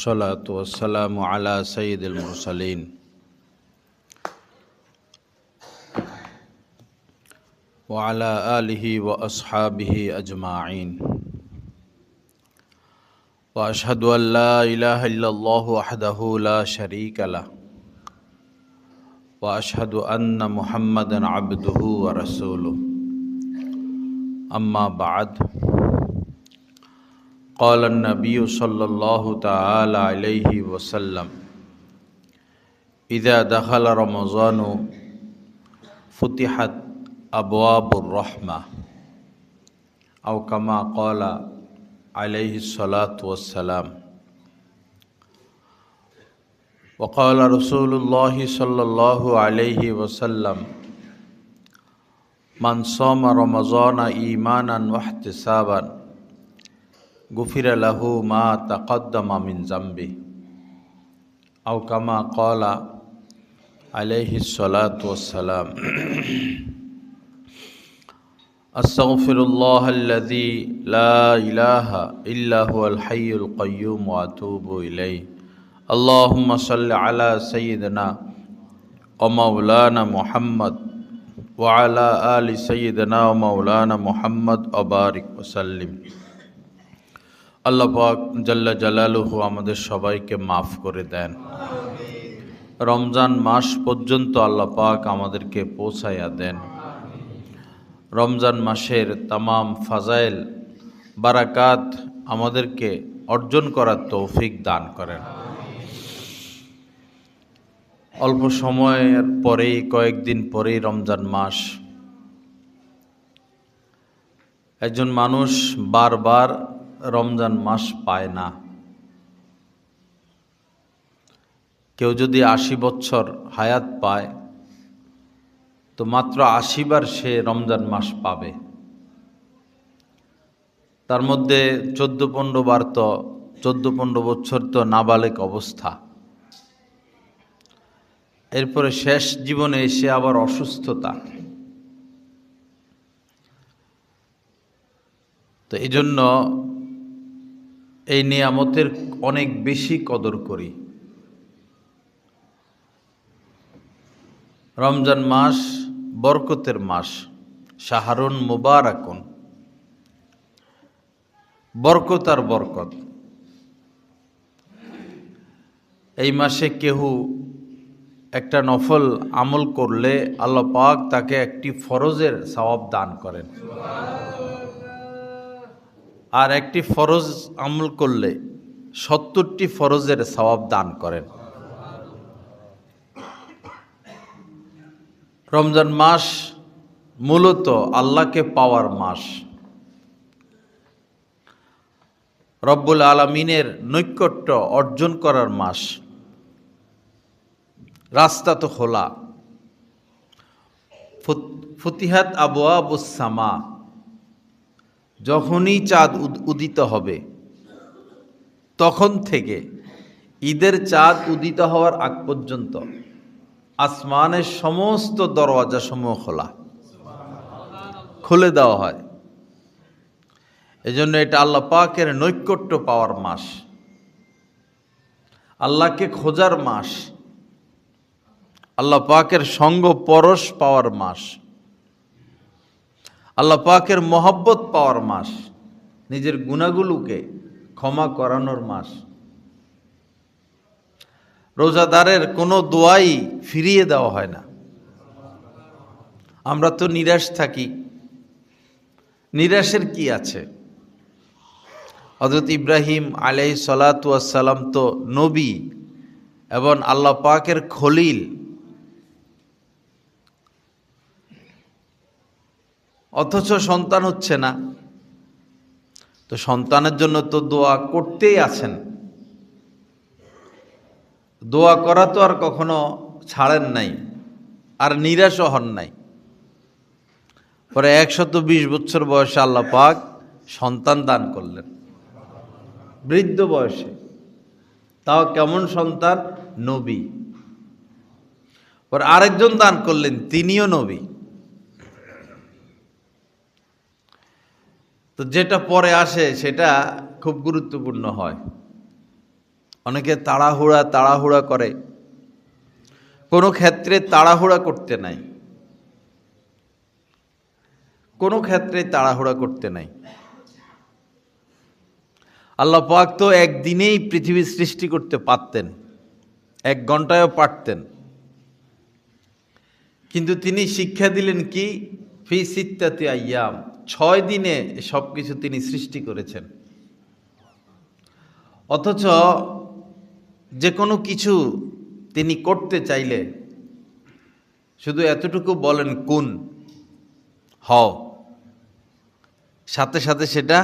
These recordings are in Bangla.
والصلاة والسلام على سيد المرسلين وعلى آله وأصحابه أجمعين وأشهد أن لا إله إلا الله وحده لا شريك له وأشهد أن محمدا عبده ورسوله أما بعد قال النبي صلى الله تعالى عليه وسلم إذا دخل رمضان فتحت أبواب الرحمة أو كما قال عليه الصلاة والسلام وقال رسول الله صلى الله عليه وسلم من صام رمضان إيمانا واحتسابا غفر له ما تقدم من ذنبه أو كما قال عليه الصلاة والسلام أستغفر الله الذي لا إله إلا هو الحي القيوم وأتوب إليه اللهم صل على سيدنا ومولانا محمد وعلى آل سيدنا ومولانا محمد وبارك وسلم আল্লাহ পাক জাল্লা জালালুহু আমাদের সবাইকে মাফ করে দেন। রমজান মাস পর্যন্ত আল্লাহ পাক আমাদেরকে পৌঁছাইয়া দেন। রমজান মাসের তামাম ফাজাইল বারাকাত আমাদেরকে অর্জন করার তৌফিক দান করেন। অল্প সময়ের পরেই কয়েকদিন পরেই রমজান মাস। একজন মানুষ বারবার রমজান মাস পায় না। কেউ যদি ৮০ বছর হায়াত পায় তো মাত্র ৮০ বার সে রমজান মাস পাবে। তার মধ্যে ১৪-১৫ বার তো ১৪-১৫ বছর তো নাবালেক অবস্থা। এরপরে শেষ জীবনে এসে আবার অসুস্থতা। তো এই জন্য এই নিয়ামতের অনেক বেশি কদর করি। রমজান মাস বরকতের মাস, শাহরুন মুবারাকুন, বরকত আর বরকত। এই মাসে কেহ একটা নফল আমল করলে আল্লাহ পাক তাকে একটি ফরজের সওয়াব দান করেন, আর একটি ফরজ আমল করলে ৭০টি ফরজের সওয়াব দান করেন। রমজান মাস মূলত আল্লাহকে পাওয়ার মাস, রব্বুল আলামিনের নৈকট্য অর্জন করার মাস। রাস্তা তো খোলা, ফুতিহাত আবওয়াবুস সামা, যখনই চাঁদ উদিত হবে তখন থেকে ঈদের চাঁদ উদিত হওয়ার আগ পর্যন্ত আসমানের সমস্ত দরওয়াজাসমূহ খুলে দেওয়া হয়। এজন্য এটা আল্লাহ পাকের নৈকট্য পাওয়ার মাস, আল্লাহকে খোঁজার মাস, আল্লাহ পাকের সঙ্গ পরশ পাওয়ার মাস, আল্লাহ পাকের মহব্বত পাওয়ার মাস, নিজের গুনাহগুলোকে ক্ষমা করানোর মাস। রোজাদারের কোনো দোয়াই ফিরিয়ে দেওয়া হয় না। আমরা তো নিরাশ থাকি, নিরাশের কি আছে? হযরত ইব্রাহিম আলাইহিস সালাতু ওয়াস সালাম তো নবী এবং আল্লাহ পাকের খলিল। অথচ সন্তান হচ্ছে না। তো সন্তানের জন্য তো দোয়া করতেই আছেন। দোয়া করা তো আর কখনো ছাড়েন নাই, আর নিরাশও হন নাই। পরে ১২০ বছর বয়সে আল্লাহ পাক সন্তান দান করলেন, বৃদ্ধ বয়সে। তাও কেমন সন্তান? নবী। পরে আরেকজন দান করলেন, তিনিও নবী। তো যেটা পরে আসে সেটা খুব গুরুত্বপূর্ণ হয়। অনেকে তাড়াহুড়া করে, কোনো ক্ষেত্রে তাড়াহুড়া করতে নাই, কোনো ক্ষেত্রে তাড়াহুড়া করতে নাই। আল্লাহ পাক তো একদিনেই পৃথিবী সৃষ্টি করতে পারতেন, 1 ঘন্টায়ও পারতেন, কিন্তু তিনি শিক্ষা দিলেন কি, ফি সিত্তাতি আইয়াম, 6 দিনে সব কিছু তিনি সৃষ্টি করেছেন। অথচ যে কোনো কিছু তিনি করতে চাইলে শুধু এতটুকু বলেন কুন, হও, সাথে সাথে সেটা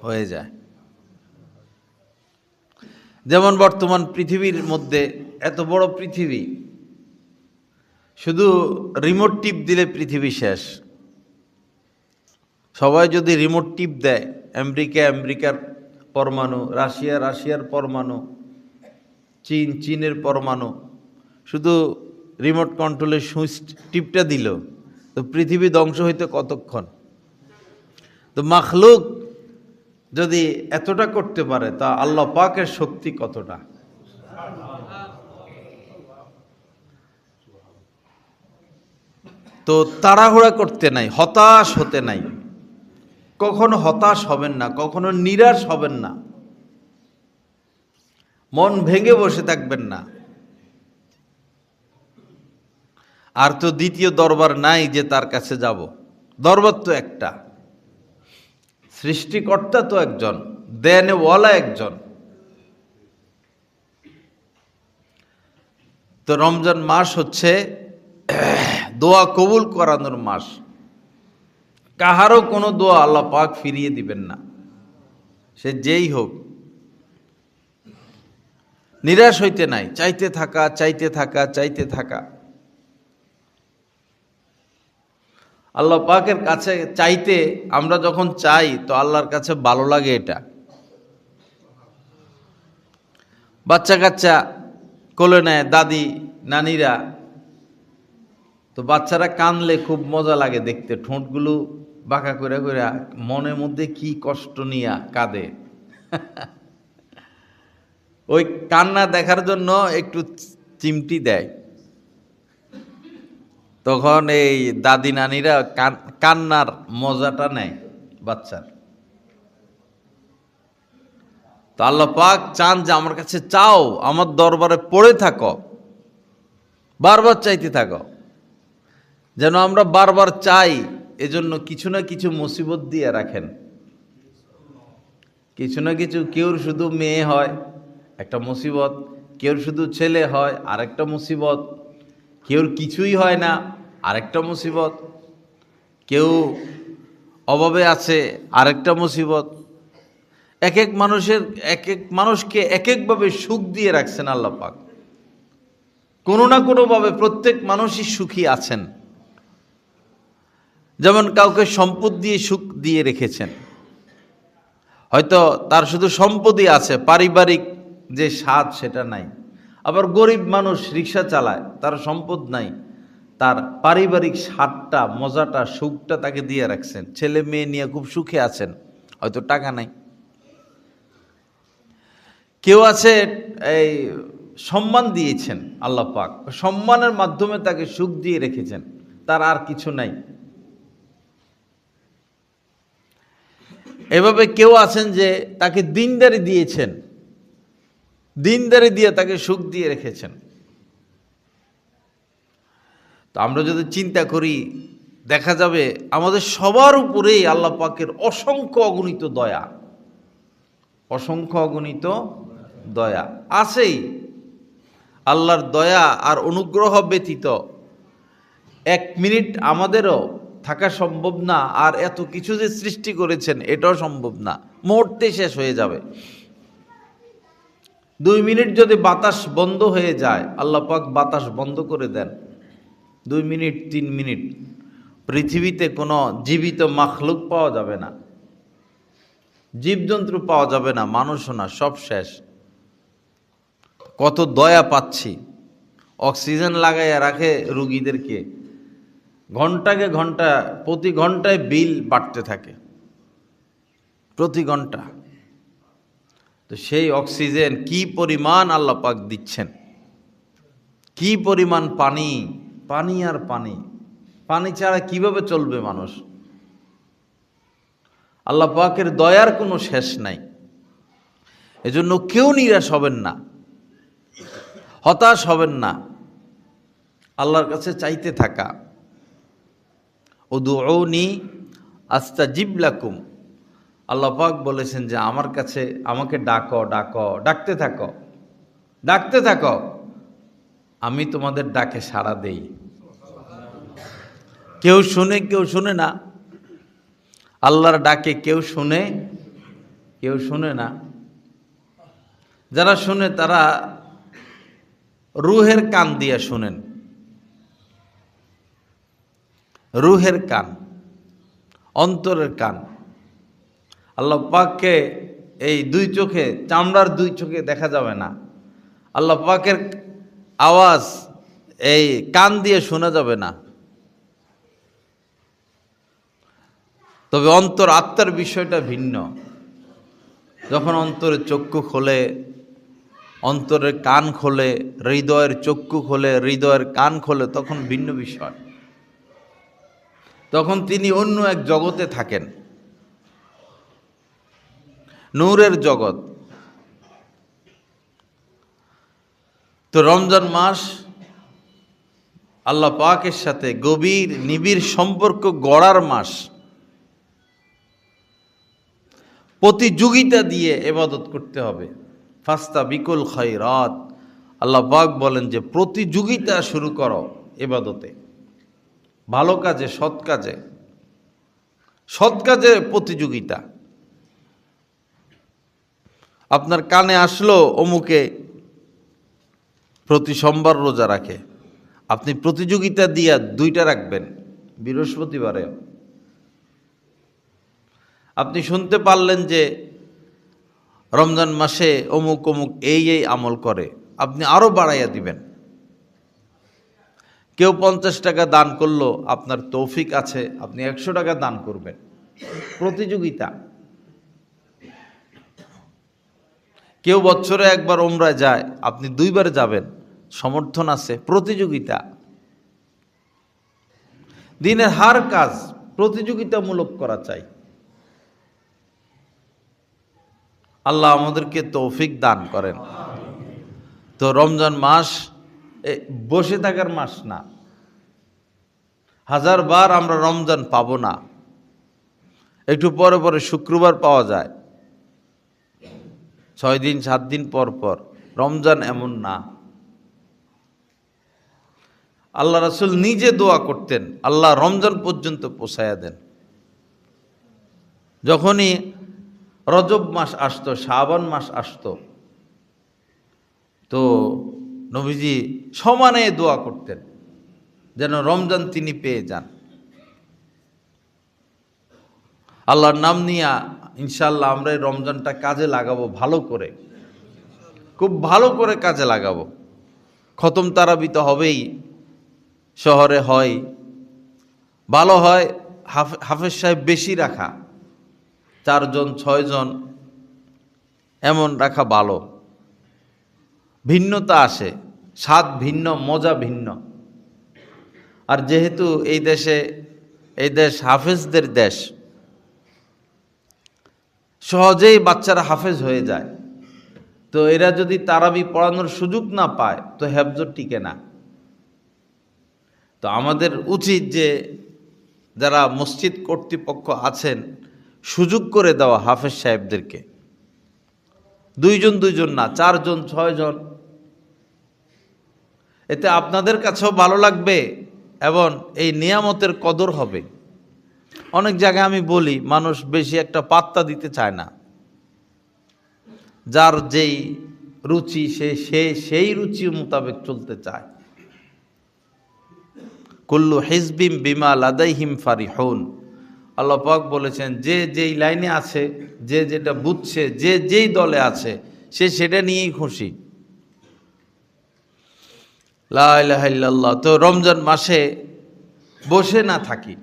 হয়ে যায়। যেমন বর্তমান পৃথিবীর মধ্যে, এত বড় পৃথিবী, শুধু রিমোট টিপ দিলে পৃথিবী শেষ। সবাই যদি রিমোট টিপ দেয়, আমেরিকার পরমাণু, রাশিয়ার পরমাণু, চীনের পরমাণু, শুধু রিমোট কন্ট্রোলের সুইচ টিপটা দিল, তো পৃথিবী ধ্বংস হইতে কতক্ষণ? তো মাখলুক যদি এতটা করতে পারে, তা আল্লাহ পাকের শক্তি কতটা। তো তাড়াহুড়া করতে নাই, হতাশ হতে নাই, কখনো হতাশ হবেন না, কখনো নিরাশ হবেন না, মন ভেঙে বসে থাকবেন না। আর তো দ্বিতীয় দরবার নাই যে তার কাছে যাব, দরবার তো একটা, সৃষ্টিকর্তা তো একজন, দেনওয়ালা একজন। তো রমজান মাস হচ্ছে দোয়া কবুল করানোর মাস। কাহারও কোনো দোয়া আল্লাহ পাক ফিরিয়ে দিবেন না, সে যেই হোক। নিরাশ হইতে নাই, চাইতে থাকা। আল্লাহ পাকের কাছে চাইতে, আমরা যখন চাই তো আল্লাহর কাছে ভালো লাগে। এটা বাচ্চা কাচ্চা কোলে নেয় দাদি নানিরা, তো বাচ্চারা কানলে খুব মজা লাগে দেখতে, ঠোঁটগুলো বাঁকা করে করে, মনের মধ্যে কি কষ্ট নিয়া কাঁদে। ওই কান্না দেখার জন্য একটু চিমটি দেয়, তখন এই দাদি নানিরা কান্নার মজাটা নেয় বাচ্চার। তো আল্লাহ পাক চান যে আমার কাছে চাও, আমার দরবারে পড়ে থাকো, বারবার চাইতে থাকো। যেন আমরা বারবার চাই, এজন্য কিছু না কিছু মুসিবত দিয়ে রাখেন, কিছু না কিছু। কেউর শুধু মেয়ে হয়, একটা মুসিবত; কেউর শুধু ছেলে হয়, আরেকটা মুসিবত; কেউর কিছুই হয় না, আরেকটা মুসিবত; কেউ অভাবে আছে, আরেকটা মুসিবত। এক এক মানুষকে এক একভাবে সুখ দিয়ে রাখছেন আল্লাহ পাক। কোনো না কোনোভাবে প্রত্যেক মানুষই সুখী আছেন। যেমন কাউকে সম্পদ দিয়ে সুখ দিয়ে রেখেছেন, হয়তো তার শুধু সম্পদই আছে, পারিবারিক যে স্বাদ সেটা নাই। আবার গরিব মানুষ রিক্সা চালায়, তার সম্পদ নাই, তার পারিবারিক স্বাদটা, মজাটা, সুখটা তাকে দিয়ে রাখছেন। ছেলে মেয়ে নিয়ে খুব সুখে আছেন, হয়তো টাকা নাই। কেউ আছে এই সম্মান দিয়েছেন আল্লাহ পাক, সম্মানের মাধ্যমে তাকে সুখ দিয়ে রেখেছেন, তার আর কিছু নাই। এভাবে কেউ আছেন যে তাকে দিনদারি দিয়েছেন, দিনদারি দিয়ে তাকে সুখ দিয়ে রেখেছেন। তো আমরা যদি চিন্তা করি, দেখা যাবে আমাদের সবার উপরেই আল্লাহ পাকের অসংখ্য অগণিত দয়া, অসংখ্য অগণিত দয়া আছেই। আল্লাহর দয়া আর অনুগ্রহ ব্যতীত 1 মিনিট আমাদেরও থাকা সম্ভব না, আর এত কিছু যে সৃষ্টি করেছেন এটাও সম্ভব না, মুহূর্তে শেষ হয়ে যাবে। 2 মিনিট যদি বাতাস বন্ধ হয়ে যায়, আল্লাহ পাক বাতাস বন্ধ করে দেন, 2 মিনিট 3 মিনিট, পৃথিবীতে কোনো জীবিত মাখলুক পাওয়া যাবে না, জীবজন্তু পাওয়া যাবে না, মানুষও না, সব শেষ। কত দয়া পাচ্ছি। অক্সিজেন লাগাইয়া রাখে রুগীদেরকে, ঘন্টাকে ঘন্টা, প্রতি ঘন্টায় বিল বাড়তে থাকে, প্রতি ঘন্টা। তো সেই অক্সিজেন কি পরিমাণ আল্লাহ পাক দিচ্ছেন, কি পরিমাণ পানি, পানি আর পানি, পানি ছাড়া কিভাবে চলবে মানুষ। আল্লাহ পাকের দয়ার কোনো শেষ নাই। এজন্য কেউ নিরাশ হবেন না, হতাশ হবেন না, আল্লাহর কাছে চাইতে থাকা। উদউনি আস্তাজিব লাকুম, আল্লাহ পাক বলেছেন যে আমার কাছে আমাকে ডাকো ডাকো, ডাকতে থাকো, ডাকতে থাকো, আমি তোমাদের ডাকে সাড়া দেই। কেউ শুনে কেউ শুনে না, আল্লাহর ডাকে কেউ শুনে কেউ শুনে না। যারা শুনে তারা রুহের কান দিয়ে শুনেন, রুহের কান, অন্তরের কান। আল্লাহ পাককে এই দুই চোখে, চামড়ার দুই চোখে দেখা যাবে না। আল্লাহ পাকের আওয়াজ এই কান দিয়ে শোনা যাবে না। তবে অন্তর আত্মার বিষয়টা ভিন্ন। যখন অন্তরের চক্ষু খোলে, অন্তরের কান খোলে, হৃদয়ের চক্ষু খোলে, হৃদয়ের কান খোলে, তখন ভিন্ন বিষয়। তখন তিনি অন্য এক জগতে থাকেন, নূরের জগৎ। তো রমজান মাস আল্লাহ পাকের সাথে গভীর নিবিড় সম্পর্ক গড়ার মাস। প্রতিযোগিতা দিয়ে ইবাদত করতে হবে। ফাস্তাবিকুল খায়রাত, আল্লাহ পাক বলেন যে প্রতিযোগিতা শুরু করো ইবাদতে, ভালো কাজে, সৎ কাজে, সৎ কাজে প্রতিযোগিতা। আপনার কানে আসলো অমুকে প্রতি সোমবার রোজা রাখে, আপনি প্রতিযোগিতা দিয়া দুইটা রাখবেন বৃহস্পতিবারে। আপনি শুনতে পারলেন যে রমজান মাসে অমুক অমুক এই এই আমল করে, আপনি আরো বাড়াইয়া দিবেন। কেউ 50 টাকা দান করলো, আপনার তৌফিক আছে, আপনি 100 টাকা দান করবেন। প্রতিযোগিতা। কেউ বছরে একবার উমরায় যায়, আপনি 2 বার যাবেন, সমর্থন আছে। প্রতিযোগিতা। দিনের হার কাজ প্রতিযোগিতামূলক করা চাই। আল্লাহ আমাদেরকে তৌফিক দান করেন। তো রমজান মাস বসে থাকার মাস না। 1000 বার আমরা রমজান পাবো না, একটু পরে পরে শুক্রবার পাওয়া যায়, 6 দিন 7 দিন পর পর। রমজান এমন না। আল্লাহ রাসূল নিজে দোয়া করতেন, আল্লাহ রমজান পর্যন্ত পৌঁছায়া দেন। যখনই রজব মাস আসতো, শাবান মাস আসতো, তো নবীজি সমানে দোয়া করতেন যেন রমজান তিনি পেয়ে যান। আল্লাহর নাম নিয়ে ইনশাআল্লাহ আমরা এই রমজানটা কাজে লাগাবো, ভালো করে, খুব ভালো করে কাজে লাগাবো। খতম তারাবি তো হবেই, শহরে হয়, ভালো হয় হাফেজ সাহেব বেশি রাখা, 4 জন 6 জন এমন রাখা ভালো। ভিন্নতা আসে, স্বাদ ভিন্ন, মজা ভিন্ন। আর যেহেতু এই দেশ হাফেজদের দেশ, সহজেই বাচ্চারা হাফেজ হয়ে যায়। তো এরা যদি তারাবি পড়ানোর সুযোগ না পায় তো হেফজ টিকে না। তো আমাদের উচিত যে যারা মসজিদ কর্তৃপক্ষ আছেন, সুযোগ করে দেওয়া হাফেজ সাহেবদেরকে। 2 জন 2 জন না, 4 জন 6 জন। এতে আপনাদের কাছেও ভালো লাগবে এবং এই নিয়ামতের কদর হবে। অনেক জায়গায় আমি বলি, মানুষ বেশি একটা পাত্তা দিতে চায় না। যার যেই রুচি সেই রুচি মোতাবেক চলতে চায়। কুল্লু হিজবিম বিমা লাদাইহিম ফারিহুন, আল্লাহ পাক বলেছেন যে যেই লাইনে আছে, যে যেটা বুঝছে, যে যেই দলে আছে, সে সেটা নিয়েই খুশি। লা ইলাহা ইল্লাল্লাহ। তো রমজান মাসে বসে না থাকি,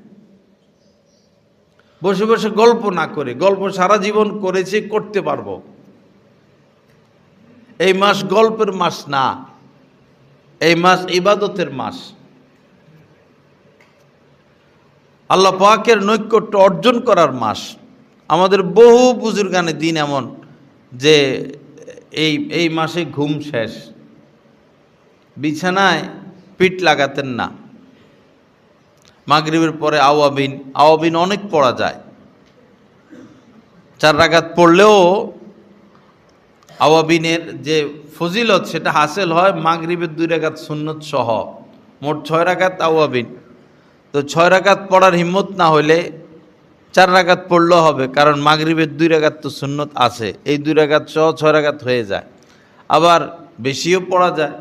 বসে বসে গল্প না করে, গল্প সারা জীবন করেছি, করতে পারবো। এই মাস গল্পের মাস না, এই মাস ইবাদতের মাস। আল্লাহ পাকের নৈকট্য অর্জন করার মাস। আমাদের বহু বুজুর্গানে দিন এমন যে এই মাসে ঘুম শেষ, বিছানায় পিঠ লাগাতেন না। মাগরিবের পরে আওয়াবিন অনেক পড়া যায়, 4 রাকাত পড়লেও আওয়াবিনের যে ফজিলত সেটা হাসিল হয় মাগরিবের 2 রাকাত সুন্নত সহ, মোট 6 রাকাত আওয়াবিন। তো 6 রাকাত পড়ার হিম্মত না হলে 4 রাকাত পড়লেও হবে, কারণ মাগরিবের 2 রাকাত তো সুন্নত আছে, এই 2 রাকাত সহ 6 রাকাত হয়ে যায়। আবার বেশিও পড়া যায়।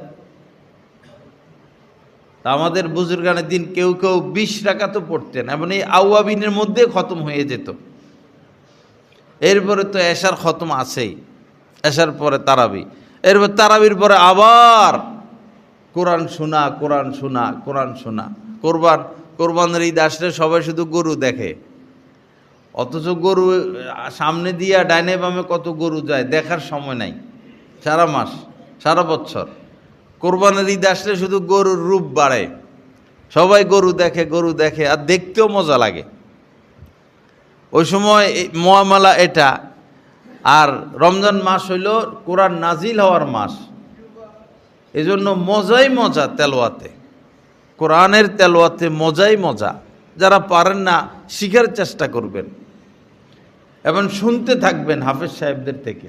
তা আমাদের বুজুর্গানের দিন কেউ কেউ 20 রাকাতও পড়তেন, এবং এই আওয়াবিনের মধ্যে খতম হয়ে যেত। এরপরে তো এশার খতম আছেই, এশার পরে তারাবি, এরপর তারাবির পরে আবার কোরআন শোনা, কোরআন শোনা, কোরআন শোনা। কোরবানের ঈদ আসলে সবাই শুধু গরু দেখে, অথচ গরু সামনে দিয়া ডাইনে বামে কত গরু যায় দেখার সময় নাই। সারা মাস, সারা বছর কোরবানের ঈদ আসলে শুধু গরুর রূপ বাড়ে, সবাই গরু দেখে, আর দেখতেও মজা লাগে। ওই সময় মুআমালা এটা। আর রমজান মাস হইল কোরআন নাজিল হওয়ার মাস, এজন্য মজাই মজা তেলাওয়াতে, কোরআনের তেলাওয়াতে মজাই মজা। যারা পারেন না শিখার চেষ্টা করবেন এবং শুনতে থাকবেন হাফেজ সাহেবদের থেকে।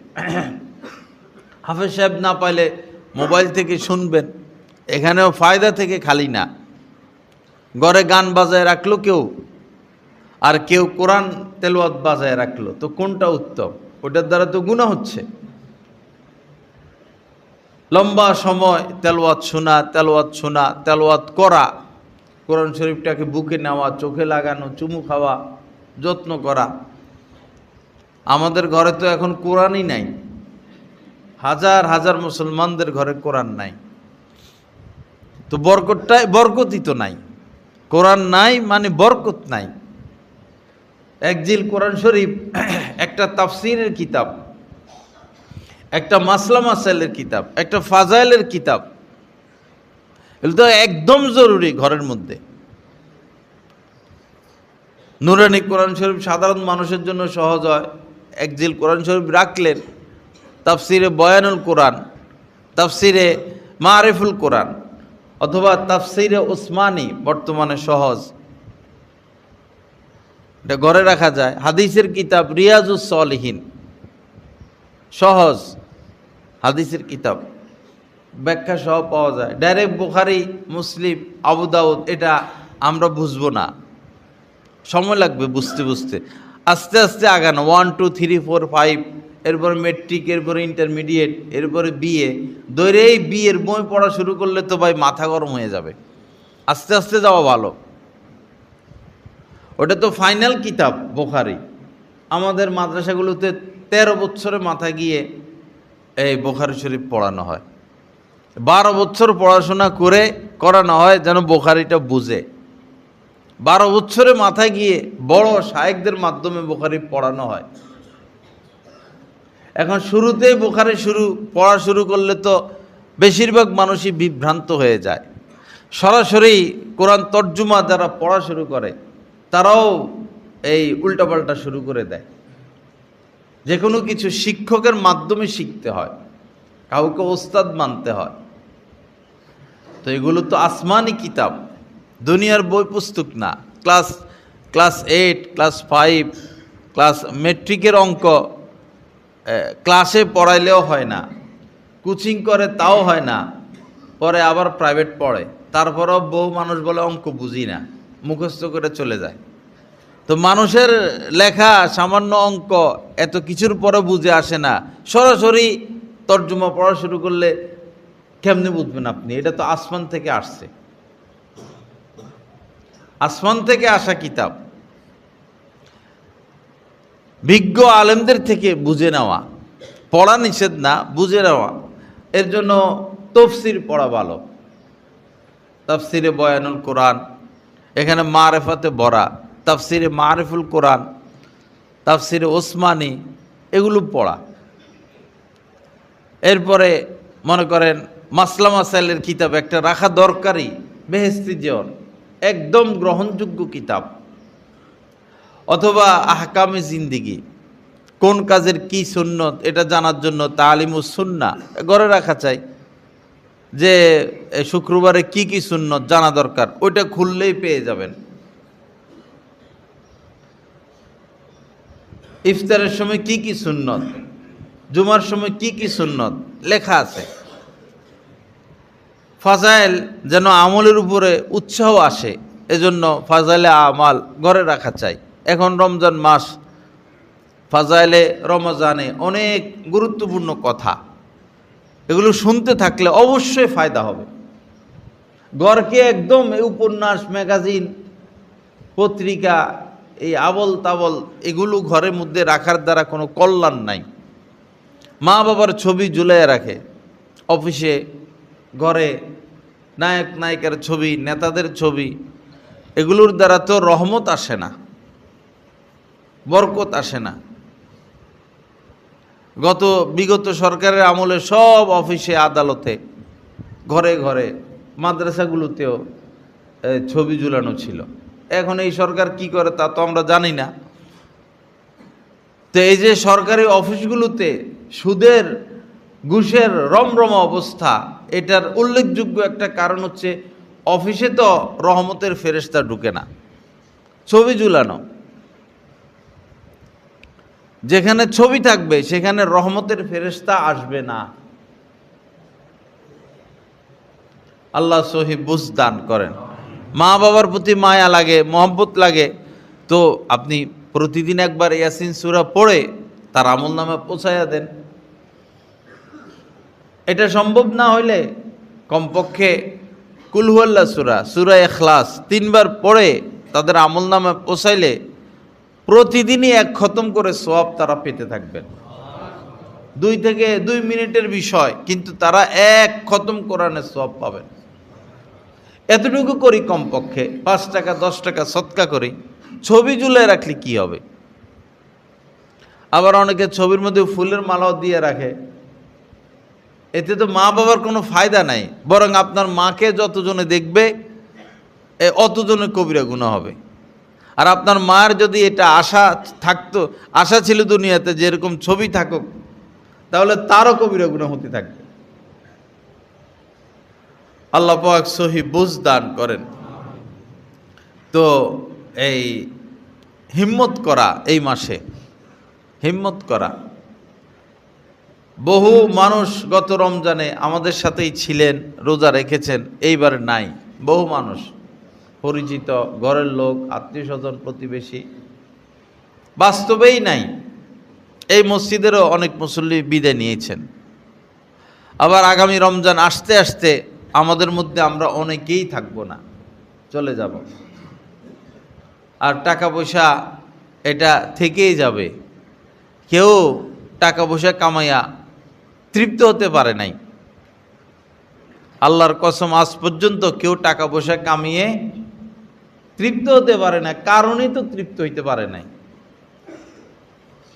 হাফেজ সাহেব না পাইলে মোবাইল থেকে শুনবেন, এখানেও ফায়দা থেকে খালি না। ঘরে গান বাজায় রাখলো কেউ, আর কেউ কোরআন তেলাওয়াত বাজায় রাখলো, তো কোনটা উত্তম? ওটার দ্বারা তো গুনাহ হচ্ছে। লম্বা সময় তেলাওয়াত শোনা, তেলাওয়াত করা, কোরআন শরীফটাকে বুকে নেওয়া, চোখে লাগানো, চুমু খাওয়া, যত্ন করা। আমাদের ঘরে তো এখন কোরআনই নাই, হাজার হাজার মুসলমানদের ঘরে কোরআন নাই। তো বরকতই তো নাই। কোরআন নাই মানে বরকত নাই। একজিল কোরআন শরীফ একটা তাফসিরের কিতাব, একটা মাসলা মাসাইলের কিতাব, একটা ফাজাইলের কিতাব, এগুলো তো একদম জরুরি ঘরের মধ্যে। নুরানি কোরআন শরীফ সাধারণ মানুষের জন্য সহজ হয়, একজিল কোরআন শরীফ রাখলেন, তাফসিরে বয়ানুল কোরআন, তাফসিরে মারিফুল কোরআন, অথবা তাফসিরে উসমানী বর্তমানে সহজ, এটা ঘরে রাখা যায়। হাদিসের কিতাব রিয়াজুস সলিহিন সহজ, হাদিসের কিতাব ব্যাখ্যা সহ পাওয়া যায়। ডাইরেক্ট বুখারী, মুসলিম, আবু দাউদ এটা আমরা বুঝবো না, সময় লাগবে বুঝতে। আস্তে আস্তে আগানো, 1 2 3 4 5, এরপরে মেট্রিক, এরপরে ইন্টারমিডিয়েট, এরপরে বিএ। দৈরেই বিয়ের বই পড়া শুরু করলে তো ভাই মাথা গরম হয়ে যাবে। আস্তে আস্তে যাওয়া ভালো। ওটা তো ফাইনাল কিতাব বুখারী। আমাদের মাদ্রাসাগুলোতে 13 বছরে মাথা গিয়ে এই বুখারী শরীফ পড়ানো হয়, 12 বছর পড়াশোনা করে করানো হয় যেন বুখারীটা বুঝে। 12 বছরে মাথায় গিয়ে বড় শায়েখদের মাধ্যমে বুখারী পড়ানো হয়। এখন শুরুতেই বুখারী পড়া শুরু করলে তো বেশিরভাগ মানুষই বিভ্রান্ত হয়ে যায়। সরাসরি কোরআন তর্জমা যারা পড়া শুরু করে তারাও এই উল্টাপাল্টা শুরু করে দেয়। যে কোনো কিছু শিক্ষকের মাধ্যমে শিখতে হয়, কাউকে ওস্তাদ মানতে হয়। তো এগুলো তো আসমানি কিতাব, দুনিয়ার বই পুস্তক না। ক্লাস 8, ক্লাস 5, ক্লাস মেট্রিকের অঙ্ক ক্লাসে পড়াইলেও হয় না, কোচিং করে তাও হয় না, পরে আবার প্রাইভেট পড়ে, তারপরও বহু মানুষ বলে অঙ্ক বুঝি না, মুখস্থ করে চলে যায়। তো মানুষের লেখা সামান্য অঙ্ক এত কিছুর পরে বুঝে আসে না। সরাসরি তর্জমা পড়া শুরু করলে কেমনে বুঝবেন আপনি? এটা তো আসমান থেকে আসছে, আসমান থেকে আসা কিতাব, বিজ্ঞ আলেমদের থেকে বুঝে নেওয়া। পড়া নিষেধ না, বুঝে নেওয়া। এর জন্য তাফসীর পড়া ভালো। তাফসিরে বয়ানুল কোরআন, এখানে মারেফাতে ভরা, তাফসিরে মারিফুল কোরআন, তাফসিরে ওসমানী, এগুলো পড়া। এরপরে মনে করেন মাসলা মাসাইলের কিতাব একটা রাখা দরকারি, বেহেশতি জীবন একদম গ্রহণযোগ্য কিতাব, অথবা আহকামে জিন্দিগি, কোন কাজের কি সুন্নত এটা জানার জন্য তালিমুস সুন্নাহ ঘরে রাখা চাই, যে শুক্রবারে কি কি সুন্নত জানা দরকার, ওইটা খুললেই পেয়ে যাবেন। ইফতারের সময় কি কি সুন্নত, জুমার সময় কি কি সুন্নত লেখা আছে। ফাজাইল যেন আমলের উপরে উৎসাহ আসে, এজন্য ফাজাইলে আমাল ঘরে রাখা চাই। এখন রমজান মাস, ফাজাইলে রমজানে অনেক গুরুত্বপূর্ণ কথা, এগুলো শুনতে থাকলে অবশ্যই ফায়দা হবে। ঘরকে একদম এই উপন্যাস, ম্যাগাজিন, পত্রিকা, এই আবল তাবল এগুলো ঘরের মধ্যে রাখার দ্বারা কোনো কল্যাণ নাই। মা বাবার ছবি ঝুলিয়ে রাখে অফিসে, ঘরে নায়ক নায়িকার ছবি, নেতাদের ছবি, এগুলোর দ্বারা তো রহমত আসে না, বরকত আসে না। বিগত সরকারের আমলে সব অফিসে, আদালতে, ঘরে ঘরে, মাদ্রাসাগুলোতেও ছবি ঝুলানো ছিল। এখন এই সরকার কি করে তা তো আমরা জানি না। তো এই যে সরকারি অফিসগুলোতে সুদের, ঘুষের রমরমা অবস্থা, এটার উল্লেখযোগ্য একটা কারণ হচ্ছে অফিসে তো রহমতের ফেরেশতা ঢুকে না, ছবি ঝুলানো। যেখানে ছবি থাকবে সেখানে রহমতের ফেরেশতা আসবে না। আল্লাহ সহি বুঝ দান করেন। মা বাবার প্রতি মায়া লাগে, মহব্বত লাগে, তো আপনি প্রতিদিন একবার ইয়াসিন সূরা পড়ে তার আমল নামে পৌঁছাইয়া দেন। এটা সম্ভব না হইলে কমপক্ষে কুল হুয়াল্লাহ সূরা, সূরা ইখলাস 3 বার পড়ে তাদের আমল নামে পৌঁছাইলে প্রতিদিনই 1 খতম করে সওয়াব তারা পেতে থাকবেন। 2 মিনিটের বিষয়, কিন্তু তারা 1 খতম কোরআনের সওয়াব পাবেন। এতটুকু করি, কমপক্ষে 5 টাকা 10 টাকা সদকা করি। ছবি ঝুলিয়ে রাখলে কি হবে? আবার অনেকে ছবির মধ্যে ফুলের মালাও দিয়ে রাখে, এতে তো মা বাবার কোনো ফায়দা নাই, বরং আপনার মাকে যতজনে দেখবে অতজনে কবিরা গুনাহ হবে। আর আপনার মায়ের যদি এটা আশা থাকতো, আশা ছিল দুনিয়াতে যে এরকম ছবি থাকুক, তাহলে তারও কবিরা গুনাহ হতে থাকবে। আল্লাহ পাক সহি বুঝ দান করেন। তো এই হিম্মত করা, এই মাসে হিম্মত করা। বহু মানুষ গত রমজানে আমাদের সাথেই ছিলেন, রোজা রেখেছেন, এইবার নাই। বহু মানুষ পরিচিত, ঘরের লোক, আত্মীয় স্বজন, প্রতিবেশী, বাস্তবেই নাই। এই মসজিদেরও অনেক মুসল্লি বিদায় নিয়েছেন। আবার আগামী রমজান আসতে আসতে আমাদের মধ্যে আমরা অনেকেই থাকবো না, চলে যাব। আর টাকা পয়সা এটা থেকেই যাবে। কেউ টাকা পয়সা কামাইয়া তৃপ্ত হতে পারে নাই। আল্লাহর কসম, আজ পর্যন্ত কেউ টাকা পয়সা কামিয়ে তৃপ্ত হতে পারে না, কারণেই তো তৃপ্ত হইতে পারে নাই।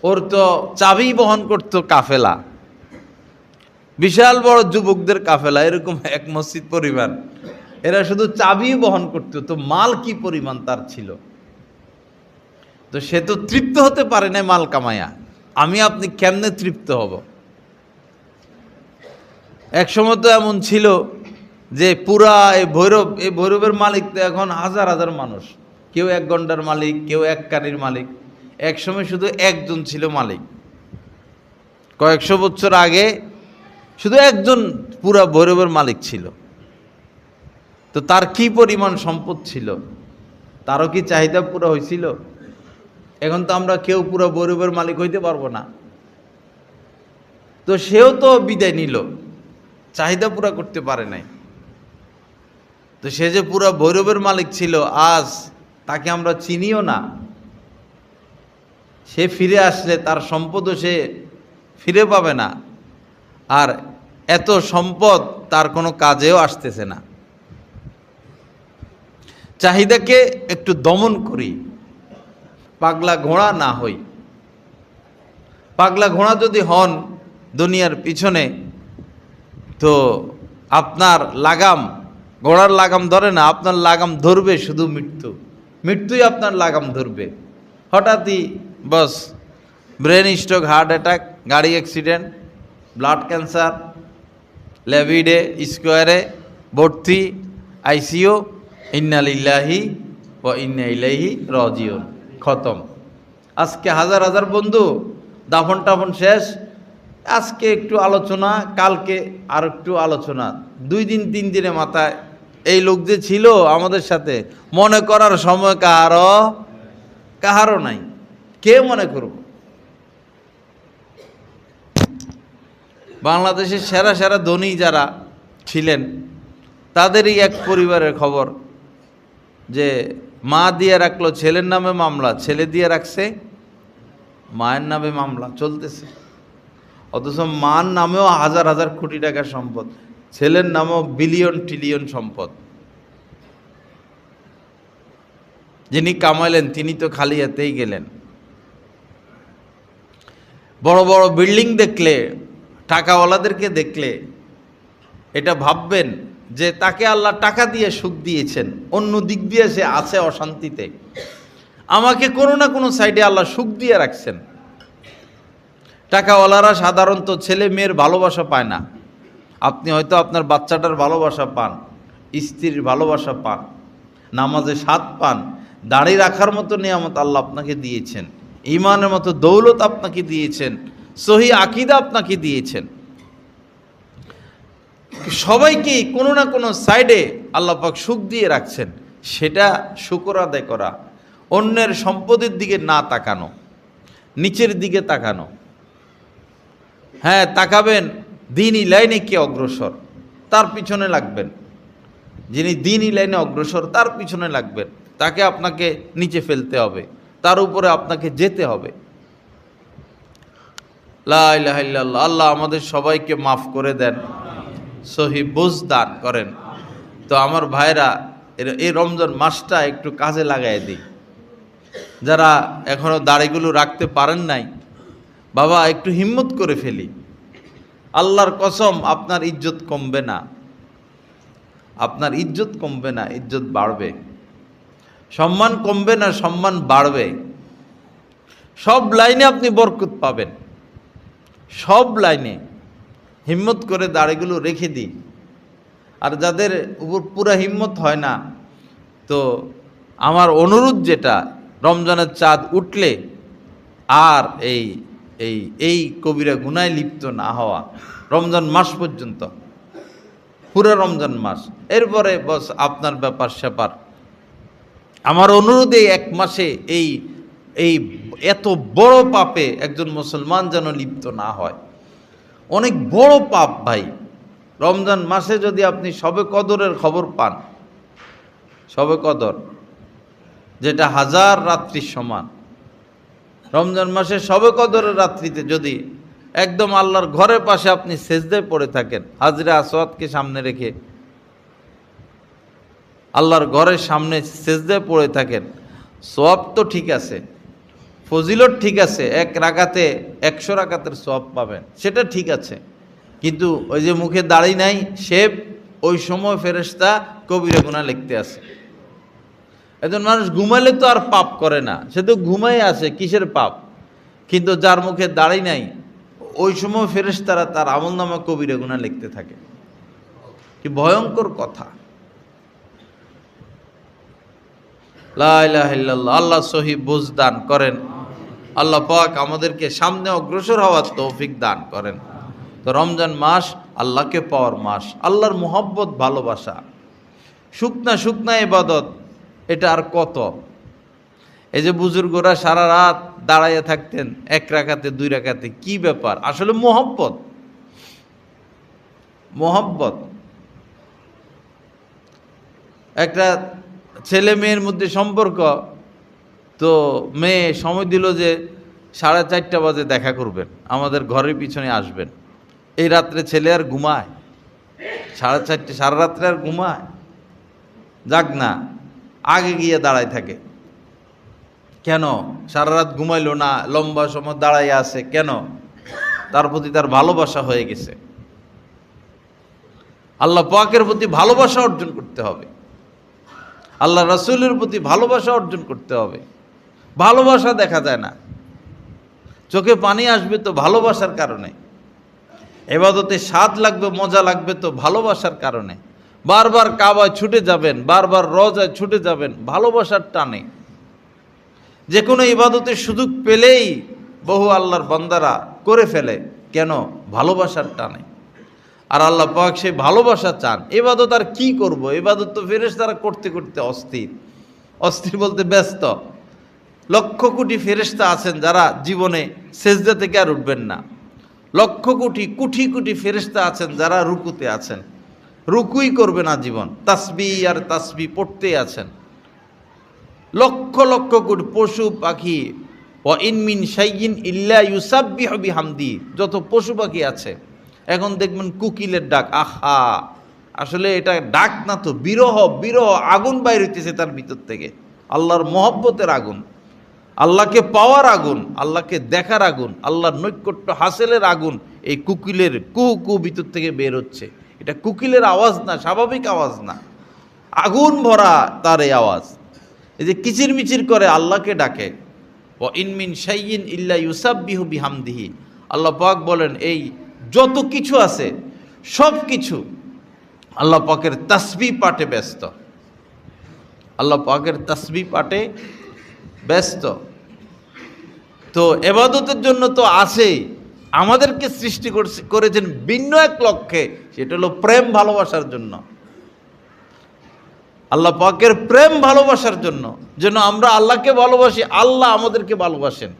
ওর তো চাবি বহন করতো কাফেলা, বিশাল বড় যুবকদের কাফেলা, এরকম এক মসজিদ পরিবার, এরা শুধু চাবি বহন করতো, তো মাল কি পরিমাণ তার ছিল। তো সে তো তৃপ্ত হতে পারে না মাল কামায়া, আমি আপনি কেমনে তৃপ্ত হব? এক সময় তো এমন ছিল যে পুরা এই ভৈরবের মালিক তো এখন হাজার হাজার মানুষ, কেউ 1 ঘন্টার মালিক, কেউ 1 কানির মালিক। এক সময় শুধু একজন ছিল মালিক। কয়েকশো বছর আগে শুধু একজন পুরা ভৈরবের মালিক ছিল। তো তার কি পরিমাণ সম্পদ ছিল, তারও কি চাহিদা পুরো হয়েছিল? এখন তো আমরা কেউ পুরো ভৈরবের মালিক হইতে পারবো না। তো সেও তো বিদায় নিল, চাহিদা পুরা করতে পারে নাই। তো সে যে পুরা ভৈরবের মালিক ছিল, আজ তাকে আমরা চিনিও না। সে ফিরে আসলে তার সম্পদও সে ফিরে পাবে না, আর এত সম্পদ তার কোনো কাজেও আসতেছে না। চাহিদাকে একটু দমন করি, পাগলা ঘোড়া না হই। পাগলা ঘোড়া যদি হন দুনিয়ার পিছনে, তো আপনার লাগাম, ঘোড়ার লাগাম ধরে না, আপনার লাগাম ধরবে শুধু মৃত্যু। মৃত্যুই আপনার লাগাম ধরবে। হঠাৎই বস ব্রেন স্ট্রোক, হার্ট অ্যাটাক, গাড়ি অ্যাক্সিডেন্ট, ব্লাড ক্যান্সার, ল্যাভিডে স্কোয়ারে ভর্তি, আইসিইউ, ইন্না লিল্লাহি ওয়া ইন্না ইলাইহি রাজিউন, খতম। আজকে হাজার হাজার বন্ধু দাফন টাফন শেষ, আজকে একটু আলোচনা, কালকে আর একটু আলোচনা, 2 দিন 3 দিনের মাথায় এই লোক যে ছিল আমাদের সাথে, মনে করার সময় কাহারও নাই। কে মনে করব? বাংলাদেশের সেরা সেরা ধনী যারা ছিলেন তাদেরই এক পরিবারের খবর যে মা দিয়ে রাখলো ছেলের নামে মামলা, ছেলে দিয়ে রাখছে মায়ের নামে মামলা চলতেছে। অথচ মার নামেও হাজার হাজার কোটি টাকার সম্পদ, ছেলের নামেও বিলিয়ন ট্রিলিয়ন সম্পদ। যিনি কামাইলেন তিনি তো খালি হাতেই গেলেন। বড় বড় বিল্ডিং দেখলে, টাকাওয়ালাদেরকে দেখলে এটা ভাববেন যে তাকে আল্লাহ টাকা দিয়ে সুখ দিয়েছেন, অন্য দিক দিয়ে সে আছে অশান্তিতে, আমাকে কোনো না কোনো সাইডে আল্লাহ সুখ দিয়ে রাখছেন। টাকাওয়ালারা সাধারণত ছেলে মেয়ের ভালোবাসা পায় না। আপনি হয়তো আপনার বাচ্চাটার ভালোবাসা পান, স্ত্রীর ভালোবাসা পান, নামাজে স্বাদ পান, দাড়ি রাখার মতো নিয়ামত আল্লাহ আপনাকে দিয়েছেন, ঈমানের মতো দৌলত আপনাকে দিয়েছেন, সহি আকীদা আপনাকে দিয়েছেন। সবাইকে কোনো না কোনো সাইডে আল্লাহ পাক সুখ দিয়ে রাখছেন, সেটা শুকর আদায় করা, অন্যের সম্পদের দিকে না তাকানো, নিচের দিকে তাকানো। হ্যাঁ, তাকাবেন দ্বীনি লাইনে কে অগ্রসর, তার পিছনে লাগবেন। যিনি দ্বীনি লাইনে অগ্রসর তার পিছনে লাগবেন, তাকে আপনাকে নিচে ফেলতে হবে, তার উপরে আপনাকে যেতে হবে। লা ইলাহা ইল্লাল্লাহ। আল্লাহ আমাদের সবাইকে মাফ করে দেন, সহি বুঝ দান করেন। তো আমার ভাইরা, এই রমজান মাসটা একটু কাজে লাগাই দিই। যারা এখনো দাড়িগুলো রাখতে পারেন নাই, বাবা একটু হিম্মত করে ফেলি। আল্লাহর কসম, আপনার ইজ্জত কমবে না, আপনার ইজ্জত কমবে না, ইজ্জত বাড়বে। সম্মান কমবে না, সম্মান বাড়বে। সব লাইনে আপনি বরকত পাবেন, সব লাইনে। হিম্মত করে দাড়িগুলো রেখে দিই। আর যাদের উপর পুরা হিম্মত হয় না, তো আমার অনুরোধ যেটা, রমজানের চাঁদ উঠলে আর এই এই এই কবিরা গুনায় লিপ্ত না হওয়া, রমজান মাস পর্যন্ত, পুরো রমজান মাস। এরপরে বস আপনার ব্যাপার স্যাপার। আমার অনুরোধ এই 1 মাসে এই এই এত বড় পাপে একজন মুসলমান যেন লিপ্ত না হয়। অনেক বড় পাপ ভাই। রমজান মাসে যদি আপনি শবে কদরের খবর পান, শবে কদর যেটা 1000 রাত্রির সমান, রমজান মাসে শবে কদরের রাত্রিতে যদি একদম আল্লাহর ঘরের পাশে আপনি সেজদায় পড়ে থাকেন, হাজরে আসওয়াদকে সামনে রেখে আল্লাহর ঘরের সামনে সেজদায় পড়ে থাকেন, সওয়াব তো ঠিক আছে, ফজিলত ঠিক আছে, 1 রাকাতে 100 রাকাতের সওয়াব পাবেন, সেটা ঠিক আছে। কিন্তু ওই যে মুখে দাড়ি নাই, শেভ, ওই সময় ফেরেশতা কবিরা গুনাহ লিখতে আছে। একজন মানুষ ঘুমাইলে তো আর পাপ করে না, সে তো ঘুমাই আছে, কিসের পাপ? কিন্তু যার মুখে দাড়ি নাই, ওই সময় ফেরেশতারা তার আমলনামা কবিরা গুনাহ লিখতে থাকে। কি ভয়ঙ্কর কথা! লা ইলাহা ইল্লাল্লাহ। আল্লাহ সহি বুঝ দান করেন। আল্লাহ পাক আমাদেরকে সামনে অগ্রসর হওয়ার তৌফিক দান করেন। তো রমজান মাস আল্লাহকে পাওয়ার মাস, আল্লাহর মোহব্বত, ভালোবাসা, শুকনা শুকনা ইবাদত, এটা আর কত? এই যে বুজুর্গরা সারা রাত দাঁড়াইয়া থাকতেন 1 রাকাতে 2 রাকাতে, কি ব্যাপার? আসলে মোহব্বত, মোহব্বত। একটা ছেলে মেয়ের মধ্যে সম্পর্ক, তো মেয়ে সময় দিল যে 4:30 বাজে দেখা করবেন, আমাদের ঘরের পিছনে আসবেন। এই রাত্রে ছেলে আর ঘুমায়? 4:30 সারা রাত্রে আর ঘুমায়? যাক না, আগে গিয়ে দাঁড়ায় থাকে। কেন? সারা রাত ঘুমাইলো না, লম্বা সময় দাঁড়াইয়া আছে কেন? তার প্রতি তার ভালোবাসা হয়ে গেছে। আল্লাহ পাকের প্রতি ভালোবাসা অর্জন করতে হবে, আল্লাহ রাসূলের প্রতি ভালোবাসা অর্জন করতে হবে। ভালোবাসা দেখা যায় না, চোখে পানি আসবে তো ভালোবাসার কারণে, ইবাদতে স্বাদ লাগবে, মজা লাগবে তো ভালোবাসার কারণে। বারবার কাবায় ছুটে যাবেন, বারবার রওজায় ছুটে যাবেন ভালোবাসার টানে। যে কোনো ইবাদতের সুযোগ পেলেই বহু আল্লাহর বান্দারা করে ফেলে, কেন? ভালোবাসার টানে। আর আল্লাহ পাক সেই ভালোবাসা চান। ইবাদত আর কি করব, ইবাদত তো ফেরেশতারা করতে করতে অস্থির, অস্থির বলতে ব্যস্ত। লক্ষ কোটি ফেরেশতা আছেন যারা জীবনে সেজদা থেকে আর উঠবেন না। লক্ষ কোটি কোটি কোটি ফেরেশতা আছেন যারা রুকুতে আছেন, রুকুই করবে না জীবন, তাসবিহ আর তাসবিহ পড়তেই আছেন। লক্ষ লক্ষ কোটি পশু পাখি, ওয়া ইন মিন শাইইন ইল্লা ইউসাব্বিহু বিহামদি, যত পশু পাখি আছে। এখন দেখবেন কোকিলের ডাক, আহা, আসলে এটা ডাক না তো, বিরহ, বিরহ আগুন বাইর হইতেছে তার ভিতর থেকে, আল্লাহর মহব্বতের আগুন, আল্লাহকে পাওয়ার আগুন, আল্লাহকে দেখার আগুন, আল্লাহর নৈকট্য হাসিলের আগুন। এই কোকিলের কু কু ভিতর থেকে বের হচ্ছে। এটা কোকিলের আওয়াজ না, স্বাভাবিক আওয়াজ না, আগুন ভরা তার এই আওয়াজ। এই যে কিচির মিচির করে আল্লাহকে ডাকে, ওয়া ইন মিন শাইইন ইল্লা ইউসাব্বিহু বিহামদিহি। আল্লাহ পাক বলেন এই যত কিছু আছে সব কিছু আল্লাহ পাকের তাসবিহ পাঠে ব্যস্ত, আল্লাহ পাকের তাসবিহ পাঠে ব্যস্ত। তো ইবাদতের জন্য তো আছেই, আমাদেরকে সৃষ্টি করেছেন ভিন্ন এক লক্ষ্যে, সেটা হলো প্রেম ভালোবাসার জন্য, আল্লাহ পাকের প্রেম ভালোবাসার জন্য, যেন আমরা আল্লাহকে ভালোবাসি, আল্লাহ আমাদেরকে ভালোবাসেন।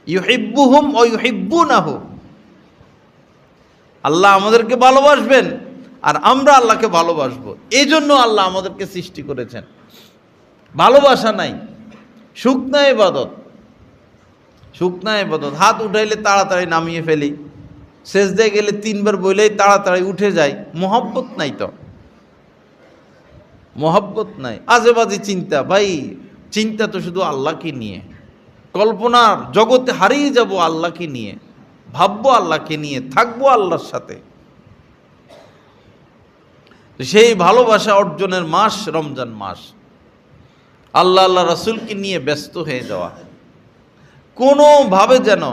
ইউহিব্বুহুম ওয়া ইউহিব্বুনাহু, আল্লাহ আমাদেরকে ভালোবাসবেন আর আমরা আল্লাহকে ভালোবাসবো। এই জন্য আল্লাহ আমাদেরকে সৃষ্টি করেছেন। ভালোবাসা নাই, শুকনা ইবাদত, শুকনা ইবাদত। হাত উঠাইলে তাড়াতাড়ি নামিয়ে ফেলি, সেজদায় গেলে 3 বার বইলেই তাড়াতাড়ি উঠে যায়। মহব্বত নাই তো, মহব্বত নাই, আজেবাজে চিন্তা। ভাই চিন্তা তো শুধু আল্লাহকে নিয়ে, কল্পনার জগতে হারিয়ে যাব আল্লাহকে নিয়ে, ভাববো আল্লাহকে নিয়ে, থাকবো আল্লাহর সাথে। সেই ভালোবাসা অর্জনের মাস রমজান মাস, আল্লাহ আল্লাহ রাসূলকে নিয়ে ব্যস্ত হয়ে যাওয়া। কোনোভাবে যেন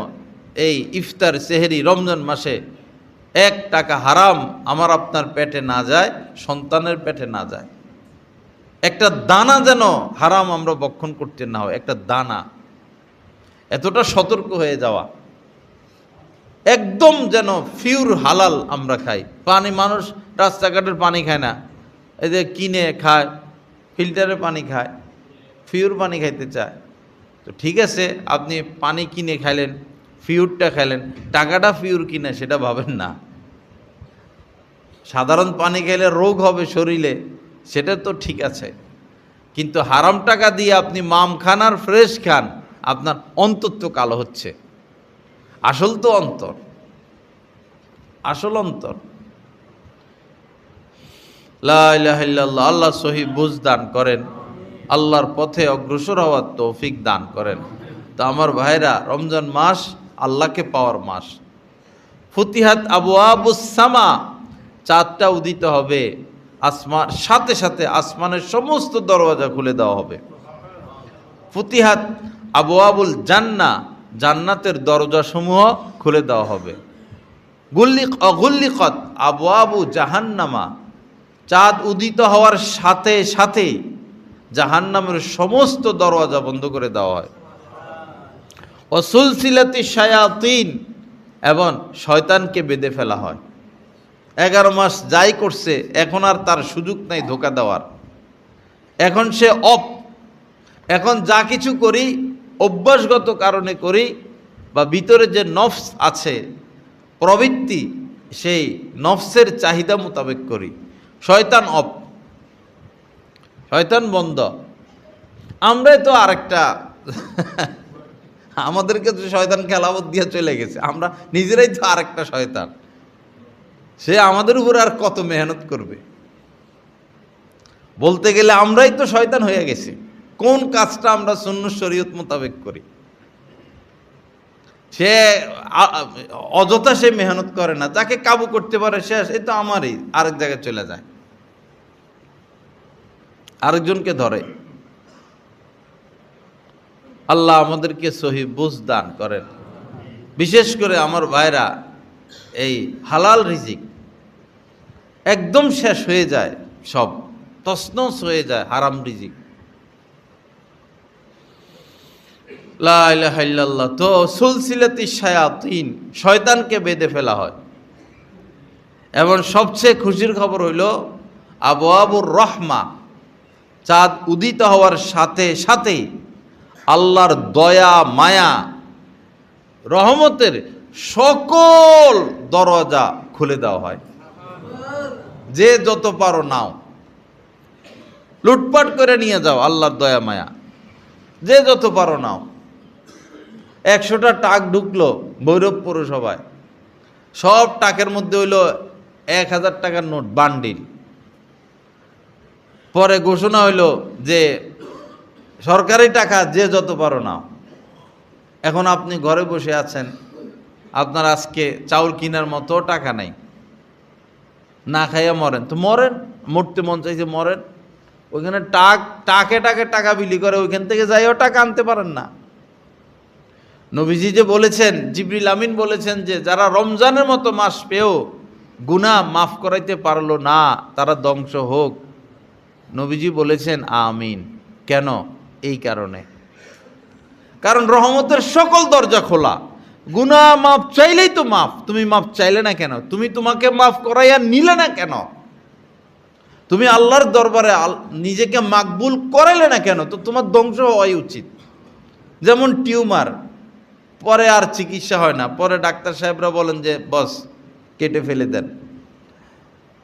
এই ইফতার সেহরি রমজান মাসে 1 টাকা হারাম আমার আপনার পেটে না যায়, সন্তানের পেটে না যায়। একটা দানা যেন হারাম আমরা ভক্ষণ করতে না হয়, একটা দানা। এতটা সতর্ক হয়ে যাওয়া, একদম যেন পিওর হালাল আমরা খাই। পানি, মানুষ রাস্তাঘাটের পানি খায় না, এই যে কিনে খায়, ফিল্টারের পানি খায়, পিওর পানি খাইতে চায়। তো ঠিক আছে, আপনি পানি কিনে খাইলেন, পিওরটা খাইলেন, টাকাটা পিওর কিনা সেটা ভাবেন না। সাধারণ পানি খাইলে রোগ হবে শরীরে, সেটা তো ঠিক আছে, কিন্তু হারাম টাকা দিয়ে আপনি মাম খান আর ফ্রেশ খান, আপনার অন্তর তো কালো হচ্ছে। আসল তো অন্তর, আসল অন্তর। লা ইলাহা ইল্লাল্লাহ। আল্লাহ সহি বুঝ দান করেন, আল্লাহর পথে অগ্রসর হওয়ার তৌফিক দান করেন। তো আমার ভাইরা, রমজান মাস আল্লাহকে পাওয়ার মাস। ফুতিহাত আবওয়াবুস সামা, চাঁদটা উদিত হবে, আসমান সাথে সাথে আসমানের সমস্ত দরওয়াজা খুলে দেওয়া হবে। ফুতিহাত আবওয়াবুল জান্নাহ, জান্নাতের দরজাসমূহ খুলে দেওয়া হবে। গুল্লিকত আবওয়াবু জাহান্নামা, চাঁদ উদিত হওয়ার সাথে সাথে জাহান্নামের সমস্ত দরওয়াজা বন্ধ করে দেওয়া হয়। ও সুলসিলাতি শায়াতিন, এবং শয়তানকে বেঁধে ফেলা হয়। 11 মাস যাই করছে, এখন আর তার সুযোগ নাই ধোঁকা দেওয়ার। এখন সে এখন যা কিছু করি অভ্যাসগত কারণে করি, বা ভিতরে যে নফস আছে প্রবৃত্তি, সেই নফসের চাহিদা মোতাবেক করি। শয়তান শয়তান বন্ধ। আমরাই তো আরেকটা আমাদেরকে তো শয়তান খেলাবত দিয়ে চলে গেছে, আমরা নিজেরাই তো আরেকটা শয়তান। সে আমাদের উপরে আর কত মেহনত করবে। বলতে গেলে আমরাই তো শয়তান হয়ে গেছি। কোন কাজটা আমরা সুন্নাহ শরীয়ত মোতাবেক করি। সে অযথা সে মেহনত করে না, যাকে কাবু করতে পারে শেষ, এই তো আমারই, আরেক জায়গায় চলে যায়, আরেকজনকে ধরে। আল্লাহ আমাদেরকে সহি বুঝ দান করেন। বিশেষ করে আমার ভাইরা, এই হালাল রিজিক একদম শেষ হয়ে যায়, সব তছনছ হয়ে যায় হারাম রিজিক। লা ইলাহা ইল্লাল্লাহ। তো সুলসিলাতি শায়াতিন, শয়তানকে বেঁধে ফেলা হয়। এবং সবচেয়ে খুশির খবর হইল আবওয়াবুর রহমা, চাঁদ উদিত হওয়ার সাথে সাথে আল্লাহর দয়া মায়া রহমতের সকল দরজা খুলে দেওয়া হয়। যে যত পারো নাও, লুটপাট করে নিয়ে যাও, আল্লাহর দয়া মায়া, যে যত পারো নাও। 100টা টাক ঢুকলো ভৈরব পৌরসভায়, সব টাকের মধ্যে হইল 1000 টাকার নোট বান্ডিল। পরে ঘোষণা হইল যে সরকারি টাকা যে যত পারো নাও। এখন আপনি ঘরে বসে আছেন, আপনার আজকে চাউল কেনার মতো টাকা নাই, না খাইয়া মরেন, তো মরেন, মরতে মন চাইছে মরেন। ওইখানে টাকে টাকা বিলি করে, ওইখান থেকে যাইও টাকা আনতে পারেন না। নবীজি যে বলেছেন, জিবরিল আমিন বলেছেন যে যারা রমজানের মতো মাস পেয়েও গুনাহ মাফ করাইতে পারলো না, তারা ধ্বংস হোক। নবীজি বলেছেন আমিন। কেন? এই কারণে, কারণ রহমতের সকল দরজা খোলা, গুনাহ মাফ চাইলেই তো মাফ। তুমি মাফ চাইলে না কেন? তুমি তোমাকে মাফ করাইয়া নিলে না কেন? তুমি আল্লাহর দরবারে নিজেকে মাকবুল করাইলে না কেন? তো তোমার ধ্বংস হওয়াই উচিত। যেমন টিউমার, পরে আর চিকিৎসা হয় না, পরে ডাক্তার সাহেবরা বলেন যে বস কেটে ফেলে দেন।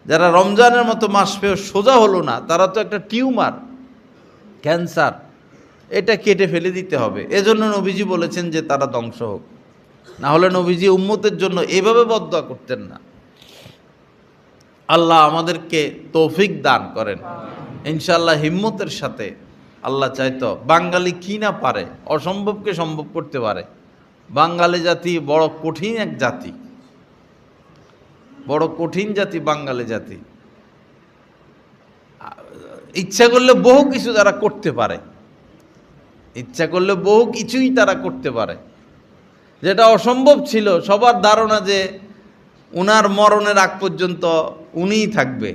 যারা রমজানের মতো মাস পেয়েও সোজা হলো না, তারা তো একটা টিউমার, ক্যান্সার, এটা কেটে ফেলে দিতে হবে। এজন্য নবীজি বলেছেন যে তারা ধ্বংস হোক। না হলে নবীজি উম্মতের জন্য এভাবে বদদোয়া করতেন না। আল্লাহ আমাদেরকে তৌফিক দান করেন ইনশাআল্লাহ। হিম্মতের সাথে, আল্লাহ চাইতো বাঙালি কি না পারে, অসম্ভবকে সম্ভব করতে পারে। বাঙালি জাতি বড় কঠিন এক জাতি, বড় কঠিন জাতি বাঙালি জাতি। ইচ্ছা করলে বহু কিছু তারা করতে পারে, ইচ্ছা করলে বহু কিছুই তারা করতে পারে, যেটা অসম্ভব ছিল। সবার ধারণা যে উনার মরণের আগ পর্যন্ত উনিই থাকবে।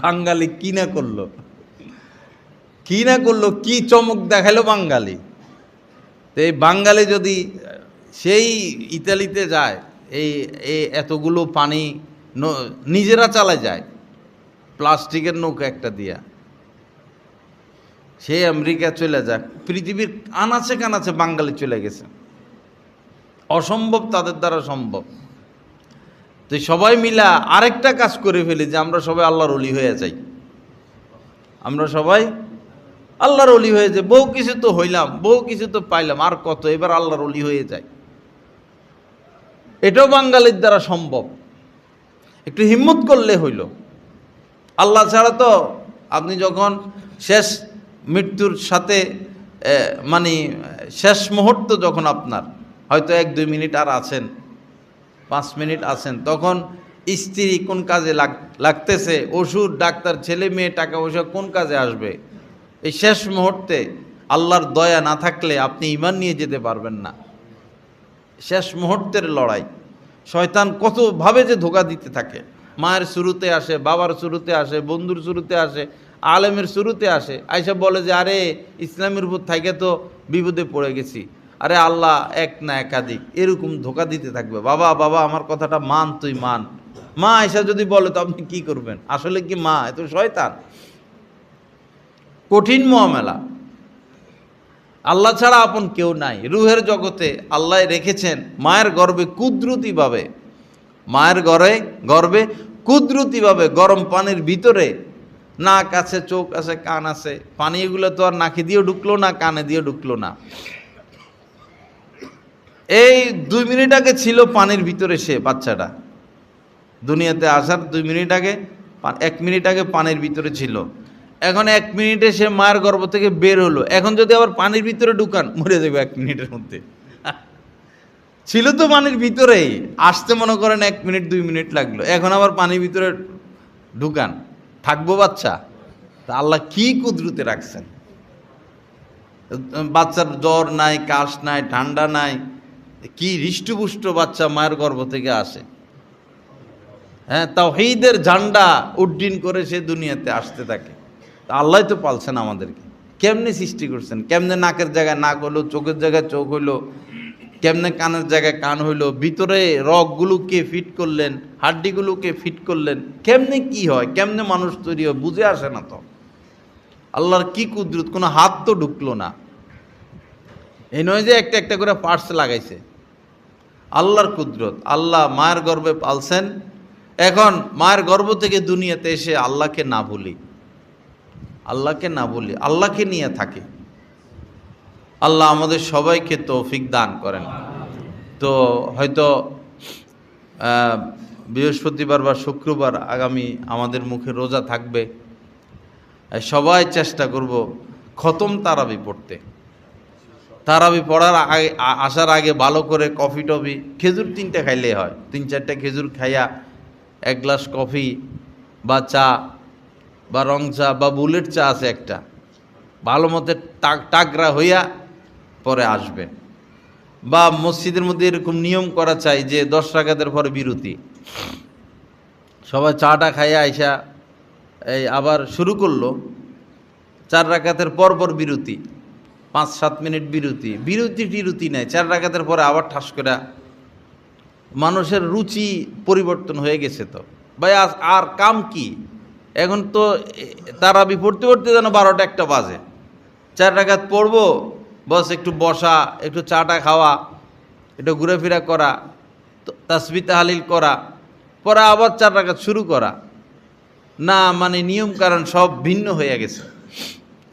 বাঙালি কি না করলো, কি না করলো, কি চমক দেখালো বাঙালি। তো এই বাঙালি যদি সেই ইতালিতে যায়, এই এতগুলো পানি নিজেরা চালা যায় প্লাস্টিকের নৌকা একটা দিয়া, সে আমেরিকা চলে যাক, পৃথিবীর আনাচে কানাচে বাঙালি চলে গেছে। অসম্ভব তাদের দ্বারা সম্ভব। তো সবাই মিলা আরেকটা কাজ করে ফেলি যে আমরা সবাই আল্লাহর ওলি হয়ে যাই, আমরা সবাই আল্লাহর ওলি হয়ে যাই। বহু কিছু তো হইলাম, বহু কিছু তো পাইলাম, আর কত, এবার আল্লাহর ওলি হয়ে যায়। এটাও বাঙালির দ্বারা সম্ভব, একটু হিম্মত করলে হইল। আল্লাহ ছাড়া তো আপনি যখন শেষ মৃত্যুর সাথে মানে শেষ মুহূর্ত যখন আপনার হয়তো 1-2 মিনিট আর আছেন, 5 মিনিট আছেন, তখন স্ত্রী কোন কাজে লাগতেছে, ওষুধ, ডাক্তার, ছেলে মেয়ে, টাকা পয়সা কোন কাজে আসবে? এই শেষ মুহূর্তে আল্লাহর দয়া না থাকলে আপনি ঈমান নিয়ে যেতে পারবেন না। শেষ মুহূর্তের লড়াই, শয়তান কতভাবে যে ধোঁকা দিতে থাকে। মায়ের শুরুতে আসে, বাবার শুরুতে আসে, বন্ধুর শুরুতে আসে, আলেমের শুরুতে আসে, আইসা বলে যে আরে ইসলামের উপর থেকে তো বিপদে পড়ে গেছি, আরে আল্লাহ এক না একাধিক, এরকম ধোঁকা দিতে থাকবে। বাবা বাবা আমার কথাটা মান, তুই মান। মা আইসা যদি বলে তো আপনি কি করবেন? আসলে কি মা? এত শয়তান, কঠিন মুআমালা। আল্লাহ ছাড়া আপন কেউ নাই। রুহের জগতে আল্লাহ রেখেছেন মায়ের গর্ভে কুদরতিভাবে, মায়ের গর্ভে কুদরতিভাবে গরম পানির ভিতরে নাক আছে, চোখ আছে, কান আছে। পানি এগুলো তো আর নাকে দিয়েও ঢুকলো না, কানে দিয়ে ঢুকলো না। এই 2 মিনিট আগে ছিল পানির ভিতরে, সে বাচ্চাটা দুনিয়াতে আসার 2 মিনিট আগে, 1 মিনিট আগে পানির ভিতরে ছিল। এখন 1 মিনিটে সে মায়ের গর্ভ থেকে বের হলো। এখন যদি আবার পানির ভিতরে ঢুকান, মরে যাবে 1 মিনিটের মধ্যে। ছিল তো পানির ভিতরেই, আসতে মনে করেন 1 মিনিট 2 মিনিট লাগলো, এখন আবার পানির ভিতরে ঢুকান, থাকবো বাচ্চা? তা আল্লাহ কি কুদরতে রাখছেন। বাচ্চার জ্বর নাই, কাশ নাই, ঠান্ডা নাই, কি হৃষ্টপুষ্ট বাচ্চা মায়ের গর্ভ থেকে আসে। হ্যাঁ, তাওহীদের ঝান্ডা উড্ডীন করে সে দুনিয়াতে আসতে থাকে। তা আল্লাহ তো পালছেন আমাদেরকে। কেমনে সৃষ্টি করছেন, কেমনে নাকের জায়গায় নাক হলো, চোখের জায়গায় চোখ হইলো, কেমনে কানের জায়গায় কান হইলো, ভিতরে রগগুলোকে ফিট করলেন, হাড্ডিগুলোকে ফিট করলেন, কেমনে কি হয়, কেমনে মানুষ তৈরি হয়, বুঝে আসে না তো। আল্লাহর কি কুদরত, কোনো হাত তো ঢুকলো না। এই নয় যে একটা একটা করে পার্টস লাগাইছে, আল্লাহর কুদরত। আল্লাহ মায়ের গর্ভে পালছেন। এখন মায়ের গর্ভ থেকে দুনিয়াতে এসে আল্লাহকে না ভুলি, আল্লাহকে না ভুলি, আল্লাহকে নিয়ে থাকি। আল্লাহ আমাদের সবাইকে তৌফিক দান করেন। তো হয়তো বৃহস্পতিবার বা শুক্রবার আগামী আমাদের মুখে রোজা থাকবে। সবাই চেষ্টা করব খতম তারাবি পড়তে। তারাবি পড়ার আগে, আসার আগে ভালো করে কফি টফি, খেজুর 3টে খাইলেই হয়, 3-4টা খেজুর খাইয়া 1 গ্লাস কফি বা চা বা রং চা বা বুলেট চা আছে একটা, ভালো মতো টাকরা হইয়া পরে আসবে। বা মসজিদের মধ্যে এরকম নিয়ম করা চাই যে 10 রাকাতের পরে বিরতি, সবাই চাটা খাইয়া আইসা এই আবার শুরু করলো, 4 রাকাতের পর পর বিরতি, 5-7 মিনিট বিরতি, বিরতি নাই, 4 রাকাতের পরে আবার ঠাস করে। মানুষের রুচি পরিবর্তন হয়ে গেছে তো ভাই। আর কাম কি, এখন তো তারাবি পড়তে পড়তে যেন 12টা 1টা বাজে। 4 রাকাত পড়বো, বস একটু বসা, একটু চাটা খাওয়া, একটু ঘুরেফেরা করা, তাসবিহ তাহলিল করা, পরে আবার 4 রাকাত শুরু করা না, মানে নিয়ম কারণ সব ভিন্ন হয়ে গেছে।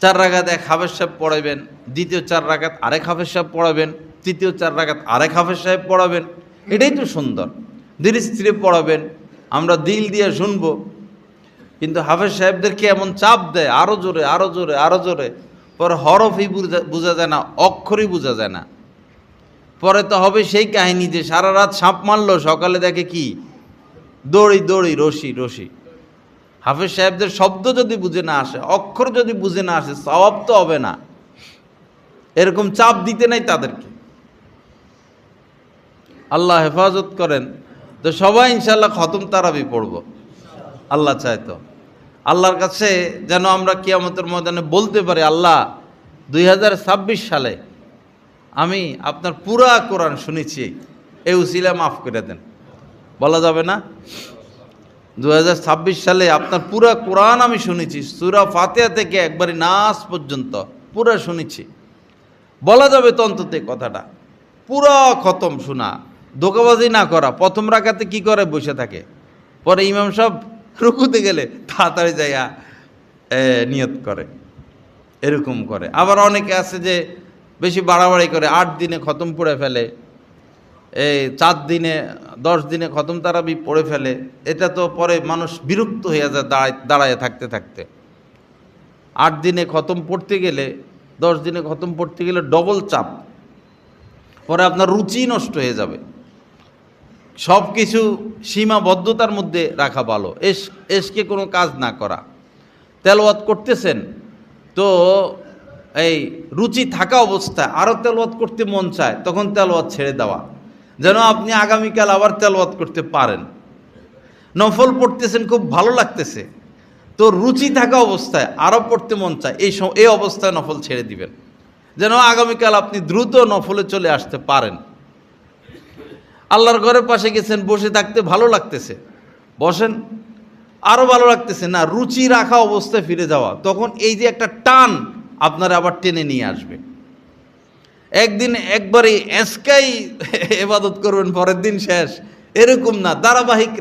4 রাকাত এক হাফেজ সাহেব পড়াবেন, দ্বিতীয় 4 রাকাত আরেক হাফেজ সাহেব পড়াবেন, তৃতীয় 4 রাকাত আরেক হাফেজ সাহেব পড়াবেন। এটাই তো সুন্দর, ধীরে স্থিরে পড়াবেন, আমরা দিল দিয়ে শুনবো। কিন্তু হাফেজ সাহেবদেরকে এমন চাপ দেয়, আরো জোরে আরো জোরে আরো জোরে, পরে হরফই বোঝা যায় না, অক্ষরই বোঝা যায় না। পরে তো হবে সেই কাহিনী যে সারা রাত সাপ মারলো, সকালে দেখে কি দড়ি দড়ি রশি রশি। হাফেজ সাহেবদের শব্দ যদি বুঝে না আসে, অক্ষর যদি বুঝে না আসে, সওয়াব তো হবে না। এরকম চাপ দিতে নাই তাদেরকে। আল্লাহ হেফাজত করেন। তো সবাই ইনশাআল্লাহ খতম তারাবি পড়ব, আল্লাহ চায় তো। আল্লাহর কাছে যেন আমরা কিয়ামতের ময়দানে বলতে পারি, আল্লাহ 2026 সালে আমি আপনার পুরা কোরআন শুনেছি, এই উসিলা মাফ করে দেন। বলা যাবে না? 2026 সালে আপনার পুরা কোরআন আমি শুনেছি, সূরা ফাতিহা থেকে একবারে নাস পর্যন্ত পুরা শুনেছি। বলা যাবে তো অন্তত কথাটা, পুরা খতম শোনা, ধোঁকাবাজি না করা। প্রথম রাকাতে কি করে, বসে থাকে, পরে ইমাম সাহেব রুকুতে গেলে তাড়াতাড়ি যাইয়া নিয়ত করে, এরকম করে। আবার অনেকে আছে যে বেশি বাড়াবাড়ি করে, 8 দিনে খতম পড়ে ফেলে, এই 4 দিনে 10 দিনে খতম তারাবি পড়ে ফেলে। এটা তো পরে মানুষ বিরক্ত হয়ে যায় দাঁড়ায় থাকতে থাকতে। 8 দিনে খতম পড়তে গেলে, 10 দিনে খতম পড়তে গেলে ডবল চাপ, পরে আপনার রুচি নষ্ট হয়ে যাবে। সব কিছু সীমাবদ্ধতার মধ্যে রাখা ভালো, এসকে কোনো কাজ না করা। তেলাওয়াত করতেছেন তো এই রুচি থাকা অবস্থায় আরও তেলাওয়াত করতে মন চায়, তখন তেলাওয়াত ছেড়ে দেওয়া, যেন আপনি আগামীকাল আবার তেলাওয়াত করতে পারেন। নফল পড়তেছেন, খুব ভালো লাগতেছে, তো রুচি থাকা অবস্থায় আরও পড়তে মন চায়, এই অবস্থায় নফল ছেড়ে দিবেন, যেন আগামীকাল আপনি দ্রুত নফলে চলে আসতে পারেন। আল্লাহর ঘরের পাশে গেছেন, বসে থাকতে ভালো লাগতেছে, বসেন, আরও ভালো লাগতেছে না, রুচি রাখা অবস্থায় ফিরে যাওয়া, তখন এই যে একটা টান আপনারা আবার টেনে নিয়ে আসবে। একদিন একবারে এসকাই ইবাদত করবেন, পরের দিন শেষ, এরকম না, ধারাবাহিক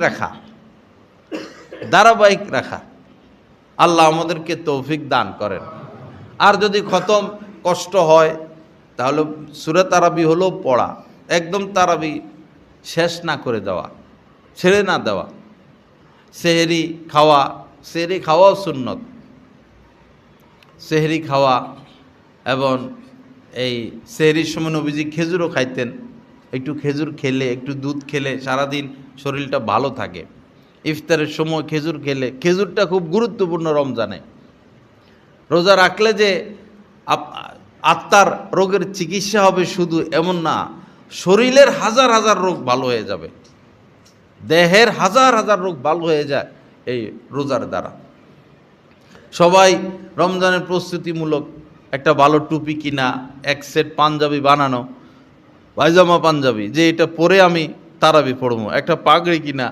রাখা। আল্লাহ আমাদেরকে তৌফিক দান করেন। আর যদি খতম কষ্ট হয়, তাহলে সূরা তারাবি হলো পড়া, একদম তারাবি শেষ না করে দেওয়া, ছেড়ে না দেওয়া। সেহরি খাওয়াও সুন্নত, সেহরি খাওয়া। এবং এই সেহরির সময় নবীজি খেজুরও খাইতেন, একটু খেজুর খেলে, একটু দুধ খেলে সারাদিন শরীরটা ভালো থাকে। ইফতারের সময় খেজুর খেলে, খেজুরটা খুব গুরুত্বপূর্ণ রমজানে। রোজা রাখলে যে আত্মার রোগের চিকিৎসা হবে শুধু এমন না, শরীরের হাজার হাজার রোগ ভালো হয়ে যাবে, দেহের হাজার হাজার রোগ ভালো হয়ে যায় এই রোজার দ্বারা। সবাই রমজানের প্রস্তুতিমূলক একটা ভালো টুপি কিনা, এক সেট পাঞ্জাবি বানানো, পায়জামা পাঞ্জাবি, যে এটা পরে আমি তারাবি পড়বো, একটা পাগড়ি কিনা।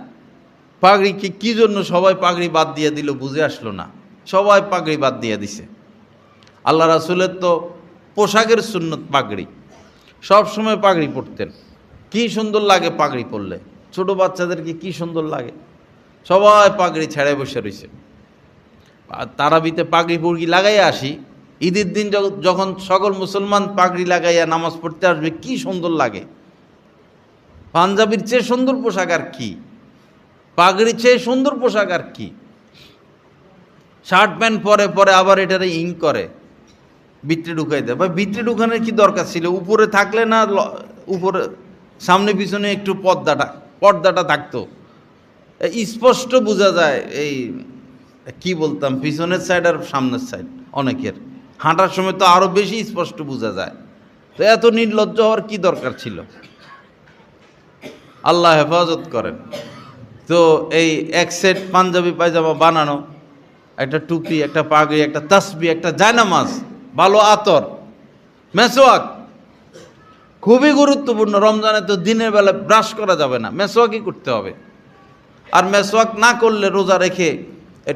পাগড়ি কি জন্য সবাই পাগড়ি বাদ দিয়ে দিল বুঝে আসলো না, সবাই পাগড়ি বাদ দিয়ে দিছে। আল্লাহ রাসূলের তো পোশাকের সুন্নত পাগড়ি, সব সময় পাগড়ি পরতেন। কি সুন্দর লাগে পাগড়ি পরলে, ছোট বাচ্চাদেরকে কি সুন্দর লাগে, সবাই পাগড়ি ছেড়ে বসে রয়েছে। তারাবিতে পাগড়ি পুরগি লাগাইয়া আসি, ঈদের দিন যখন সকল মুসলমান পাগড়ি লাগাইয়া নামাজ পড়তে আসবে, কি সুন্দর লাগে। পাঞ্জাবির চেয়ে সুন্দর পোশাক আর কি, পাগড়ির চেয়ে সুন্দর পোশাক আর কি। শার্ট প্যান্ট পরে পরে আবার এটারে ইং করে, ভিতরে ঢুকাই দেয়। ভাই ভিতরে ঢুকানোর কি দরকার ছিল? উপরে থাকলে না, উপরে সামনে পিছনে একটু পর্দাটা থাকতো, স্পষ্ট বোঝা যায়। এই কি বলতাম, পিছনের সাইড আর সামনের সাইড অনেকের হাঁটার সময় তো আরো বেশি স্পষ্ট বোঝা যায়। তো এত নির্লজ্জ হওয়ার কি দরকার ছিল? আল্লাহ হেফাজত করেন। তো এই এক সেট পাঞ্জাবি পায়জামা বানানো, একটা টুপি, একটা পাগড়ি, একটা তাসবি, একটা জায়নামাজ, ভালো আতর, মেসওয়াক খুবই গুরুত্বপূর্ণ। রমজানে তো দিনের বেলা ব্রাশ করা যাবে না, মেসওয়াকই করতে হবে। আর মেসওয়াক না করলে রোজা রেখে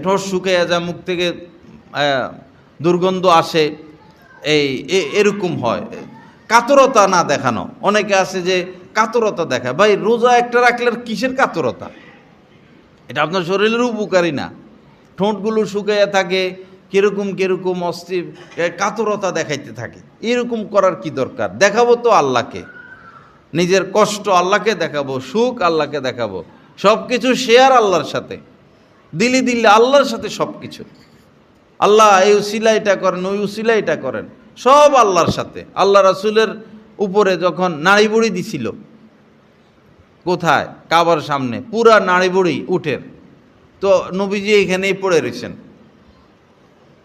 ঠোঁট শুকিয়ে যায়, মুখ থেকে দুর্গন্ধ আসে, এরকম হয়। কাতরতা না দেখানো, অনেকে আছে যে কাতরতা দেখায়। ভাই রোজা একটা রাখলে কিসের কাতরতা? এটা আপনার শরীরের উপকারী না। ঠোঁটগুলো শুকিয়ে থাকে, কিরকম কিরকম অস্থির কাতরতা দেখাইতে থাকে, এরকম করার কি দরকার? দেখাবো তো আল্লাহকে, নিজের কষ্ট আল্লাহকে দেখাবো, সুখ আল্লাহকে দেখাবো, সব কিছু শেয়ার আল্লাহর সাথে, দিলে আল্লাহর সাথে সব কিছু। আল্লাহ এই উসিলাইটা করেন, ওই উসিলাইটা করেন, সব আল্লাহর সাথে। আল্লাহ রাসূলের উপরে যখন নাড়ি বুড়ি দিছিল, কোথায়? কাবার সামনে, পুরা নাড়ি বুড়ি উঠের। তো নবীজি এখানেই পড়ে রয়েছেন।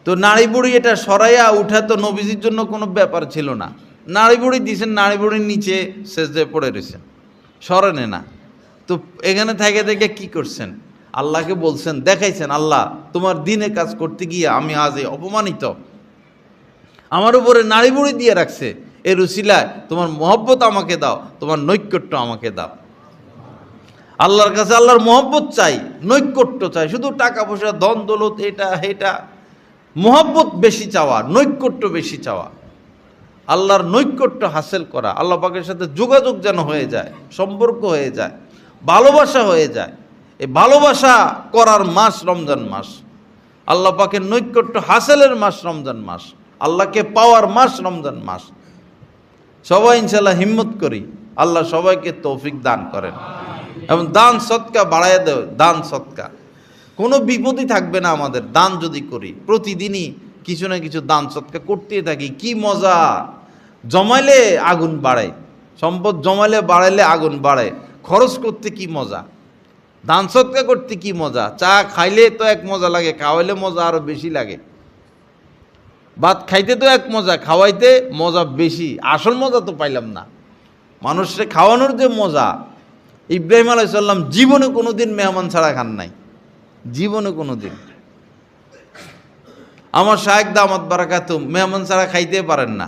তো নাড়ি বুড়ি এটা সরাইয়া উঠা তো নবীজির জন্য কোনো ব্যাপার ছিল না। নাড়ি বুড়ি দিয়েছেন, নাড়ি বুড়ির নিচে সেজদায় পড়ে রয়েছেন, সরেনে না। তো এখানে থেকে থেকে কি করছেন? আল্লাহকে বলছেন, দেখাইছেন, আল্লাহ তোমার দিনে কাজ করতে গিয়ে আমি আজ অপমানিত, আমার উপরে নাড়ি বুড়ি দিয়ে রাখছে, এর উসিলায় তোমার মহব্বত আমাকে দাও, তোমার নৈকট্য আমাকে দাও। আল্লাহর কাছে আল্লাহর মহব্বত চাই, নৈকট্য চাই, শুধু টাকা পয়সা ধন দৌলত এটা মহব্বত বেশি চাওয়া, নৈকট্য বেশি চাওয়া, আল্লাহর নৈকট্য হাসিল করা, আল্লাহ পাকের সাথে যোগাযোগ যেন হয়ে যায়, সম্পর্ক হয়ে যায়, ভালোবাসা হয়ে যায়। এই ভালোবাসা করার মাস রমজান মাস, আল্লাহ পাকের নৈকট্য হাসিলের মাস রমজান মাস, আল্লাহকে পাওয়ার মাস রমজান মাস। সবাই ইনশাল্লাহ হিম্মত করি, আল্লাহ সবাইকে তৌফিক দান করেন এবং দান সৎকা বাড়াইয়া দেয়। দান সৎকা কোনো বিপদই থাকবে না আমাদের, দান যদি করি। প্রতিদিনই কিছু না কিছু দান সৎকা করতেই থাকি। কি মজা! জমাইলে আগুন বাড়ে, সম্পদ জমাইলে বাড়াইলে আগুন বাড়ে। খরচ করতে কি মজা, দান সৎকা করতে কি মজা। চা খাইলে তো এক মজা লাগে, খাওয়াইলে মজা আরো বেশি লাগে। ভাত খাইতে তো এক মজা, খাওয়াইতে মজা বেশি। আসল মজা তো পাইলাম না। মানুষকে খাওয়ানোর যে মজা, ইব্রাহিম আলাইহিস সালাম জীবনে কোনোদিন মেহমান ছাড়া খান নাই, জীবনে কোনোদিন। আমার শায়েখ দামাত বারাকাতুহু মেহমান ছাড়া খাইতে পারেন না।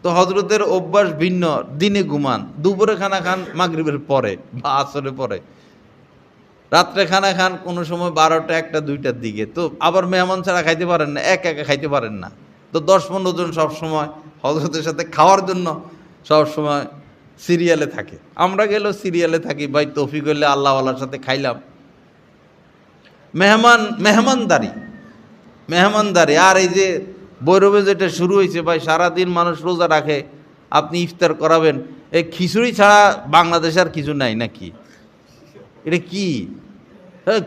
তো হযরতের অভ্যাস ভিন্ন, দিনে ঘুমান, দুপুরে খানা খান মাগরিবের পরে বা আসরের পরে, রাত্রে খানা খান কোনো সময় 12টা 1টা 2টার দিকে। তো আবার মেহমান ছাড়া খাইতে পারেন না, একা খাইতে পারেন না। তো 10-15 জন সবসময় হযরতের সাথে খাওয়ার জন্য সবসময় সিরিয়ালে থাকে। আমরা গেলেও সিরিয়ালে থাকি, ভাই তৌফিক হইলে আল্লাহওয়ালার সাথে খাইলাম। মেহমানদারি। আর এই যে বৈরবে যেটা শুরু হয়েছে, ভাই সারাদিন মানুষ রোজা রাখে, আপনি ইফতার করাবেন, এই খিচুড়ি ছাড়া বাংলাদেশ আর কিছু নাই নাকি? এটা কি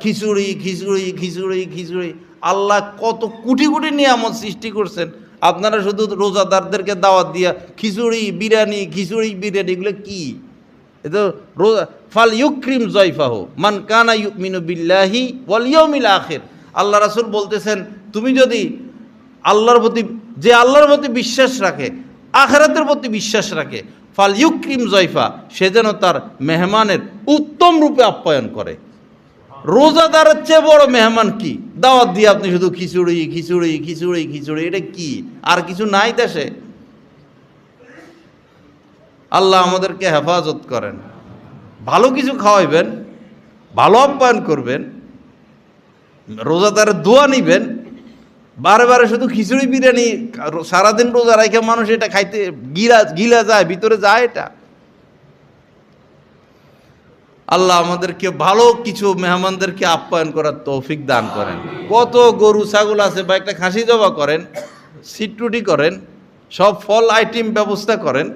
খিচুড়ি খিচুড়ি খিচুড়ি খিচুড়ি? আল্লাহ কত কোটি কোটি নিয়ামত সৃষ্টি করছেন, আপনারা শুধু রোজাদারদেরকে দাওয়াত দিয়া খিচুড়ি বিরিয়ানি এগুলো কি? এ তো রোজা ফাল ইউক্রিম জয়ফাহু মান কানা ইউমিনু বিল্লাহি ওয়াল ইয়াউমিল আখির। আল্লাহ রাসূল বলতেছেন, তুমি যদি যে আল্লাহর প্রতি বিশ্বাস রাখে, আখিরাতের প্রতি বিশ্বাস রাখে, ফাল ইউক্রিম জয়ফা, সে যেন তার মেহমানের উত্তম রূপে আপ্যায়ন করে। রোজাদারের চেয়ে বড় মেহমান কি? দাওয়াত দিয়ে আপনি শুধু খিচুড়ি, এটা কি? আর কিছু নাই দেশে? আল্লাহ আমাদেরকে হেফাজত করেন। ভালো কিছু খাওয়াইবেন, ভালো আপ্যায়ন করবেন, রোজাদারের দোয়া নিবেন। বারে বারে শুধু খিচুড়ি বিরিয়ানি সারাদিন রোজা রাখে মানুষ এটা খাইতে গিলা যায়, ভিতরে যায় এটা। আল্লাহ আমাদেরকে ভালো কিছু মেহমানদেরকে আপ্যায়ন করার তৌফিক দান করেন। কত গরু ছাগল আছে, বা একটা খাসি জবা করেন, সিটরুটি করেন, সব ফল আইটেম ব্যবস্থা করেন,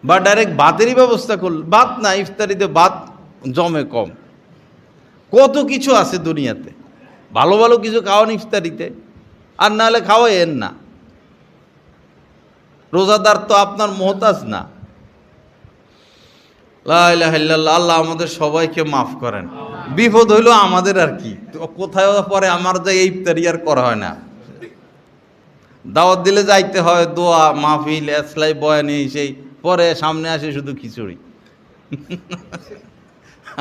বা ডাইরেক্ট ভাতেরই ব্যবস্থা করল। ভাত না, ইফতারিতে ভাত জমে কম। কত কিছু আছে দুনিয়াতে, ভালো ভালো কিছু খাওয়ান ইফতারিতে, আর নাহলে খাওয়াইয়েন না। রোজাদার তো আপনার মোহতাজ না। লা ইলাহা ইল্লাল্লাহ। আল্লাহ আমাদের সবাইকে মাফ করেন। বিপদ হইল আমাদের, আর কি কোথায় পরে আমার যে ইফতারি আর করা হয় না। দাওয়াত দিলে যাইতে হয়, দোয়া মাহফিল এসলাই বয়ানি, সেই পরে সামনে আসে শুধু খিচুড়ি।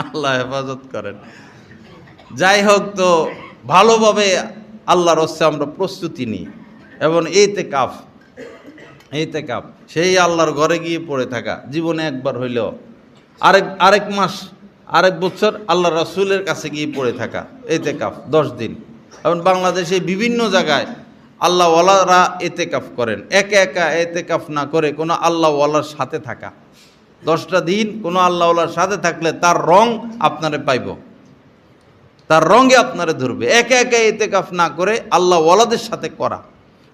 আল্লাহ হেফাজত করেন। যাই হোক, তো ভালোভাবে আল্লাহর হস্তে আমরা প্রস্তুতি নিই, এবং ইতিকাফ সেই আল্লাহর ঘরে গিয়ে পড়ে থাকা, জীবনে একবার হইলেও আরেক মাস, আরেক বছর আল্লাহ রাসূলের কাছে গিয়ে পড়ে থাকা, ইতিকাফ 10 দিন। এবং বাংলাদেশে বিভিন্ন জায়গায় আল্লাহওয়ালারা ইতিকাফ করেন। একা ইতিকাফ না করে কোনো আল্লাহওয়ালার সাথে থাকা, 10টা দিন কোনো আল্লাহওয়ালার সাথে থাকলে তার রং আপনারে পাইব, তার রঙে আপনারে ধরবে। একা ইতিকাফ না করে আল্লাহওয়ালাদের সাথে করা।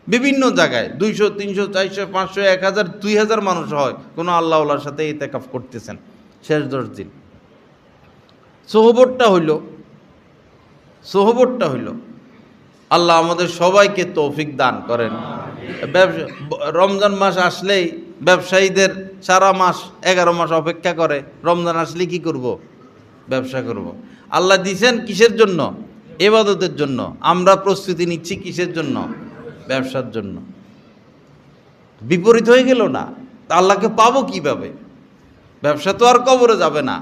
বিভিন্ন জায়গায় 200, 300, 400, 500, 1000, 2000 মানুষ হয় কোনো আল্লাহওয়ালার সাথে ইতিকাফ করতেছেন শেষ 10 দিন। সোহবতটা হইল। আল্লাহ আমাদের সবাইকে তৌফিক দান করেন। রমজান মাস আসলেই ব্যবসায়ীদের সারা মাস 11 মাস অপেক্ষা করে, রমজান আসলে কি করব? ব্যবসা করব। আল্লাহ দিছেন কিসের জন্য? ইবাদতের জন্য। আমরা প্রস্তুতি নিচ্ছি কিসের জন্য? ব্যবসার জন্য। বিপরীত হয়ে গেল না? তা আল্লাহকে পাবো কিভাবে? ব্যবসা তো আর কবরে যাবে না।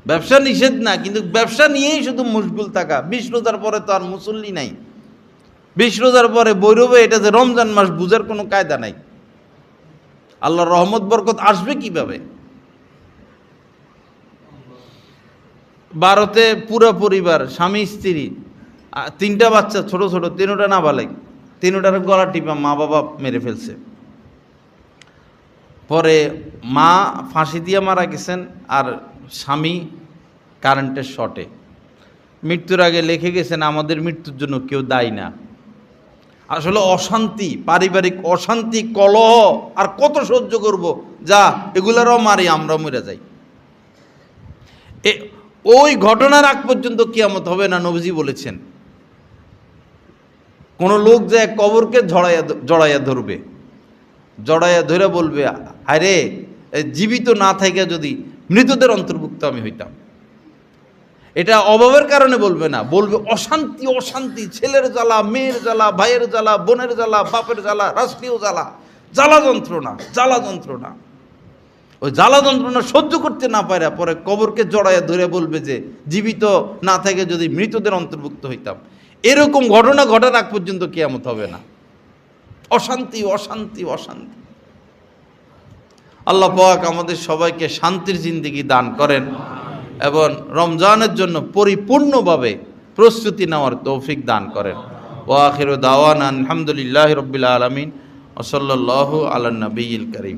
ব্যবসা নিষেধ না, কিন্তু ব্যবসা নিয়েই শুধু মুশগুল থাকা। 20 রোজার পরে তো আর মুসল্লি নাই। 20 রোজার পরে বৈরবে এটা যে রমজান মাস বুঝার কোনো কায়দা নাই। আল্লাহর রহমত বরকত আসবে কিভাবে? ভারতে পুরো পরিবার, স্বামী স্ত্রী, 3টা বাচ্চা, ছোট 3টা নাবালেগ, 3টার গলা টিপা মা বাবা মেরে ফেলছে। পরে মা ফাঁসি দিয়ে মারা গেছেন, আর স্বামী কারেন্টের শর্টে। মৃত্যুর আগে লিখে গেছেন, আমাদের মৃত্যুর জন্য কেউ দায়ী না। আসলে অশান্তি, পারিবারিক অশান্তি, কলহ আর কত সহ্য করব? যা, এগুলারও মারি, আমরা মরে যাই। ওই ঘটনার আগ পর্যন্ত কিয়ামত হবে না, নবীজি বলেছেন। কোন লোক যে কবরকে জড়াইয়া ধরে বলবে, আরে জীবিত না থেকে যদি মৃতদের অন্তর্ভুক্ত আমি হইতাম। এটা অভাবের কারণে বলবে না, বলবে অশান্তি, ছেলের জ্বালা, মেয়ের জ্বালা, ভাইয়ের জ্বালা, বোনের জ্বালা, বাপের জ্বালা, রাষ্ট্রীয় জ্বালা, জ্বালা যন্ত্রণা। ওই জ্বালা যন্ত্রণা সহ্য করতে না পারে পরে কবরকে জড়াইয়া ধরে বলবে যে জীবিত না থেকে যদি মৃতদের অন্তর্ভুক্ত হইতাম। এরকম ঘটনা ঘটার আগ পর্যন্ত কিয়ামত হবে না। অশান্তি। আল্লাহ পাক আমাদের সবাইকে শান্তির জিন্দেগি দান করেন, এবং রমজানের জন্য পরিপূর্ণভাবে প্রস্তুতি নেওয়ার তৌফিক দান করেন। ওয়া আখিরু দাওয়ানা আলহামদুলিল্লাহি রাব্বিল আলামিন ওয়া সাল্লাল্লাহু আলা নবিয়িল কারীম।